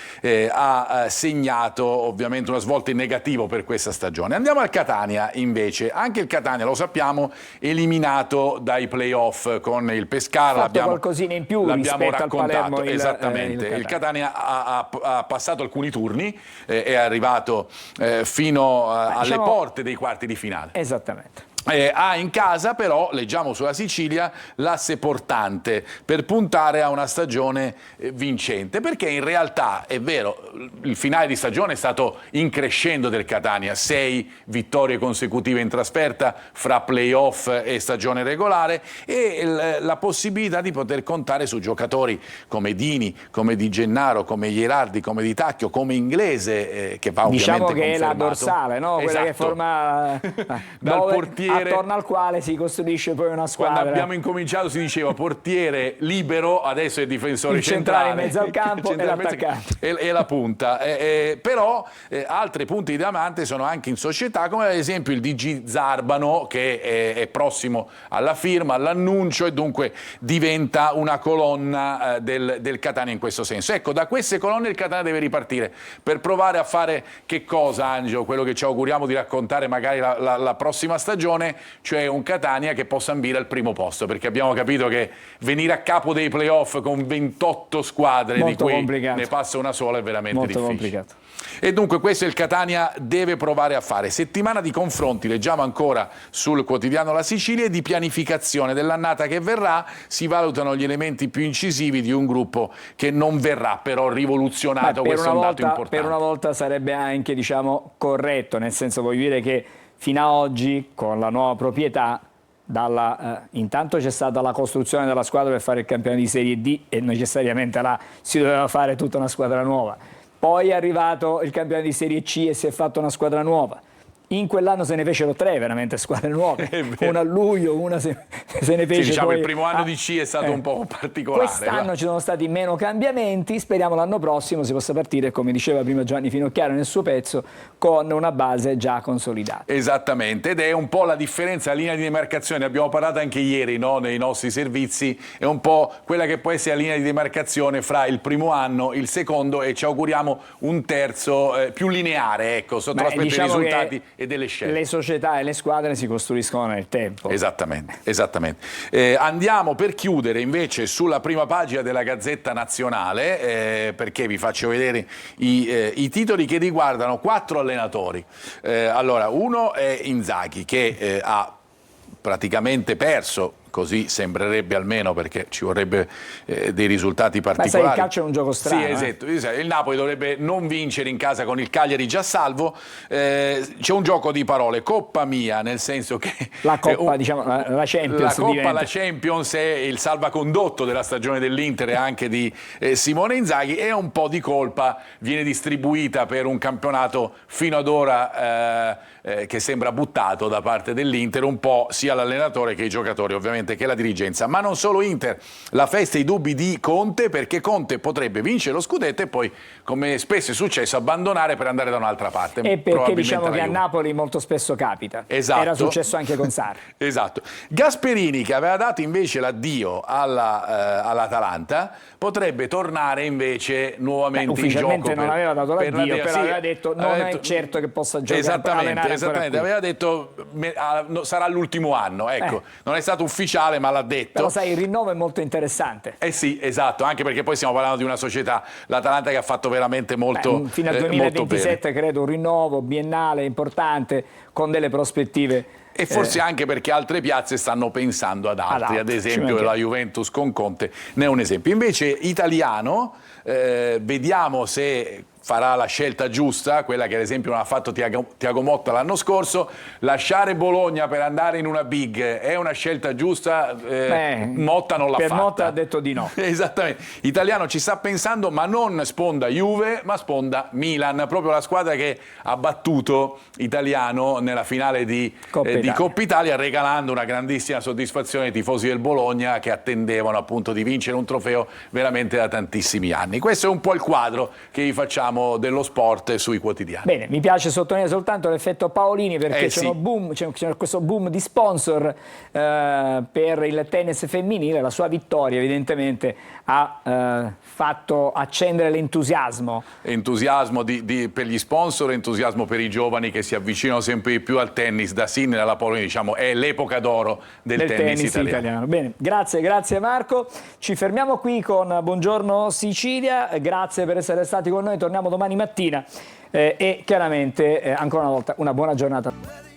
ha segnato ovviamente una svolta in negativo per questa stagione. Andiamo al Catania invece. Anche il Catania, lo sappiamo, eliminato dai playoff con il Pescara. Qualcosina in più rispetto al Palermo. Esattamente. Il Catania ha passato alcuni turni, è arrivato fino alle porte dei quarti di finale. Esattamente. Ha in casa però, leggiamo sulla Sicilia, l'asse portante per puntare a una stagione vincente, perché in realtà è vero, il finale di stagione è stato in crescendo del Catania, 6 vittorie consecutive in trasferta fra playoff e stagione regolare, e la possibilità di poter contare su giocatori come Dini, come Di Gennaro, come Ierardi, come Di Tacchio, come Inglese, che va ovviamente confermato. Diciamo che è la dorsale, no? Esatto. Quella che forma dal portiere, attorno al quale si costruisce poi una squadra. Quando abbiamo incominciato si diceva portiere libero, adesso è difensore il centrale in mezzo al campo e l'attaccante e la punta. Però altri punti di diamante sono anche in società, come ad esempio il DG Zarbano, che è prossimo alla firma, all'annuncio, e dunque diventa una colonna del Catania in questo senso. Ecco, da queste colonne il Catania deve ripartire per provare a fare che cosa, Angelo? Quello che ci auguriamo di raccontare magari la prossima stagione, cioè un Catania che possa ambire al primo posto, perché abbiamo capito che venire a capo dei playoff con 28 squadre, molto di cui complicato. Ne passa una sola, è veramente molto difficile. Complicato. E dunque questo il Catania deve provare a fare. Settimana di confronti, leggiamo ancora sul quotidiano La Sicilia, e di pianificazione dell'annata che verrà. Si valutano gli elementi più incisivi di un gruppo che non verrà però rivoluzionato. Questo è un dato importante. Per una volta sarebbe anche, diciamo, corretto, nel senso, voglio dire che fino a oggi, con la nuova proprietà, intanto c'è stata la costruzione della squadra per fare il campione di Serie D, e necessariamente là si doveva fare tutta una squadra nuova. Poi è arrivato il campione di Serie C e si è fatta una squadra nuova. in quell'anno se ne fecero 3 veramente squadre nuove, una a luglio, una se ne fece diciamo poi il primo anno di C è stato un po' particolare. Quest'anno ci sono stati meno cambiamenti, speriamo l'anno prossimo si possa partire, come diceva prima Gianni Finocchiaro nel suo pezzo, con una base già consolidata. Esattamente, ed è un po' la differenza, la linea di demarcazione, abbiamo parlato anche ieri, no, nei nostri servizi, è un po' quella che può essere la linea di demarcazione fra il primo anno, il secondo, e ci auguriamo un terzo più lineare, ecco, sotto l'aspetto dei risultati e delle scelte. Le società e le squadre si costruiscono nel tempo. Esattamente, esattamente. Andiamo per chiudere invece sulla prima pagina della Gazzetta Nazionale, perché vi faccio vedere i titoli che riguardano 4 allenatori. Allora, uno è Inzaghi, che ha praticamente perso, così sembrerebbe almeno, perché ci vorrebbe dei risultati particolari. Ma sai, il calcio è un gioco strano. Sì, esatto. Il Napoli dovrebbe non vincere in casa con il Cagliari già salvo. C'è un gioco di parole, Coppa Mia, nel senso che la Coppa, diciamo, la Champions. La Coppa, la Champions è il salvacondotto della stagione dell'Inter e anche di Simone Inzaghi, e un po' di colpa viene distribuita per un campionato fino ad ora che sembra buttato da parte dell'Inter, un po' sia l'allenatore che i giocatori, ovviamente, che la dirigenza. Ma non solo Inter, la festa e i dubbi di Conte, perché Conte potrebbe vincere lo scudetto e poi, come spesso è successo, abbandonare per andare da un'altra parte. E perché diciamo che a Napoli molto spesso capita. Esatto. Era successo anche con Sarri. Esatto. Gasperini, che aveva dato invece l'addio all'Atalanta, potrebbe tornare invece nuovamente in gioco. Ufficialmente non aveva dato l'addio, però aveva detto non è certo che possa giocare. Esattamente, aveva detto sarà l'ultimo anno, ecco, non è stato ufficiale ma l'ha detto. Però sai, il rinnovo è molto interessante. Sì, esatto, anche perché poi stiamo parlando di una società, l'Atalanta, che ha fatto veramente molto fino al 2027 credo un rinnovo biennale importante con delle prospettive. E forse anche perché altre piazze stanno pensando ad altri, ad esempio la Juventus con Conte ne è un esempio. Invece italiano, vediamo se farà la scelta giusta, quella che ad esempio non ha fatto Thiago Motta l'anno scorso. Lasciare Bologna per andare in una big è una scelta giusta? Motta non l'ha fatta. Per Motta ha detto di no. Esattamente. Italiano ci sta pensando, ma non sponda Juve, ma sponda Milan, proprio la squadra che ha battuto Italiano nella finale di Coppa Italia, regalando una grandissima soddisfazione ai tifosi del Bologna, che attendevano appunto di vincere un trofeo veramente da tantissimi anni. Questo è un po' il quadro che vi facciamo dello sport sui quotidiani. Bene, mi piace sottolineare soltanto l'effetto Paolini, perché c'è questo boom di sponsor per il tennis femminile. La sua vittoria evidentemente ha fatto accendere l'entusiasmo. Entusiasmo per gli sponsor, entusiasmo per i giovani che si avvicinano sempre di più al tennis. Da Sinner alla Paolini, diciamo, è l'epoca d'oro del tennis italiano. Bene, grazie Marco. Ci fermiamo qui con Buongiorno Sicilia. Grazie per essere stati con noi. Torniamo domani mattina e chiaramente ancora una volta una buona giornata.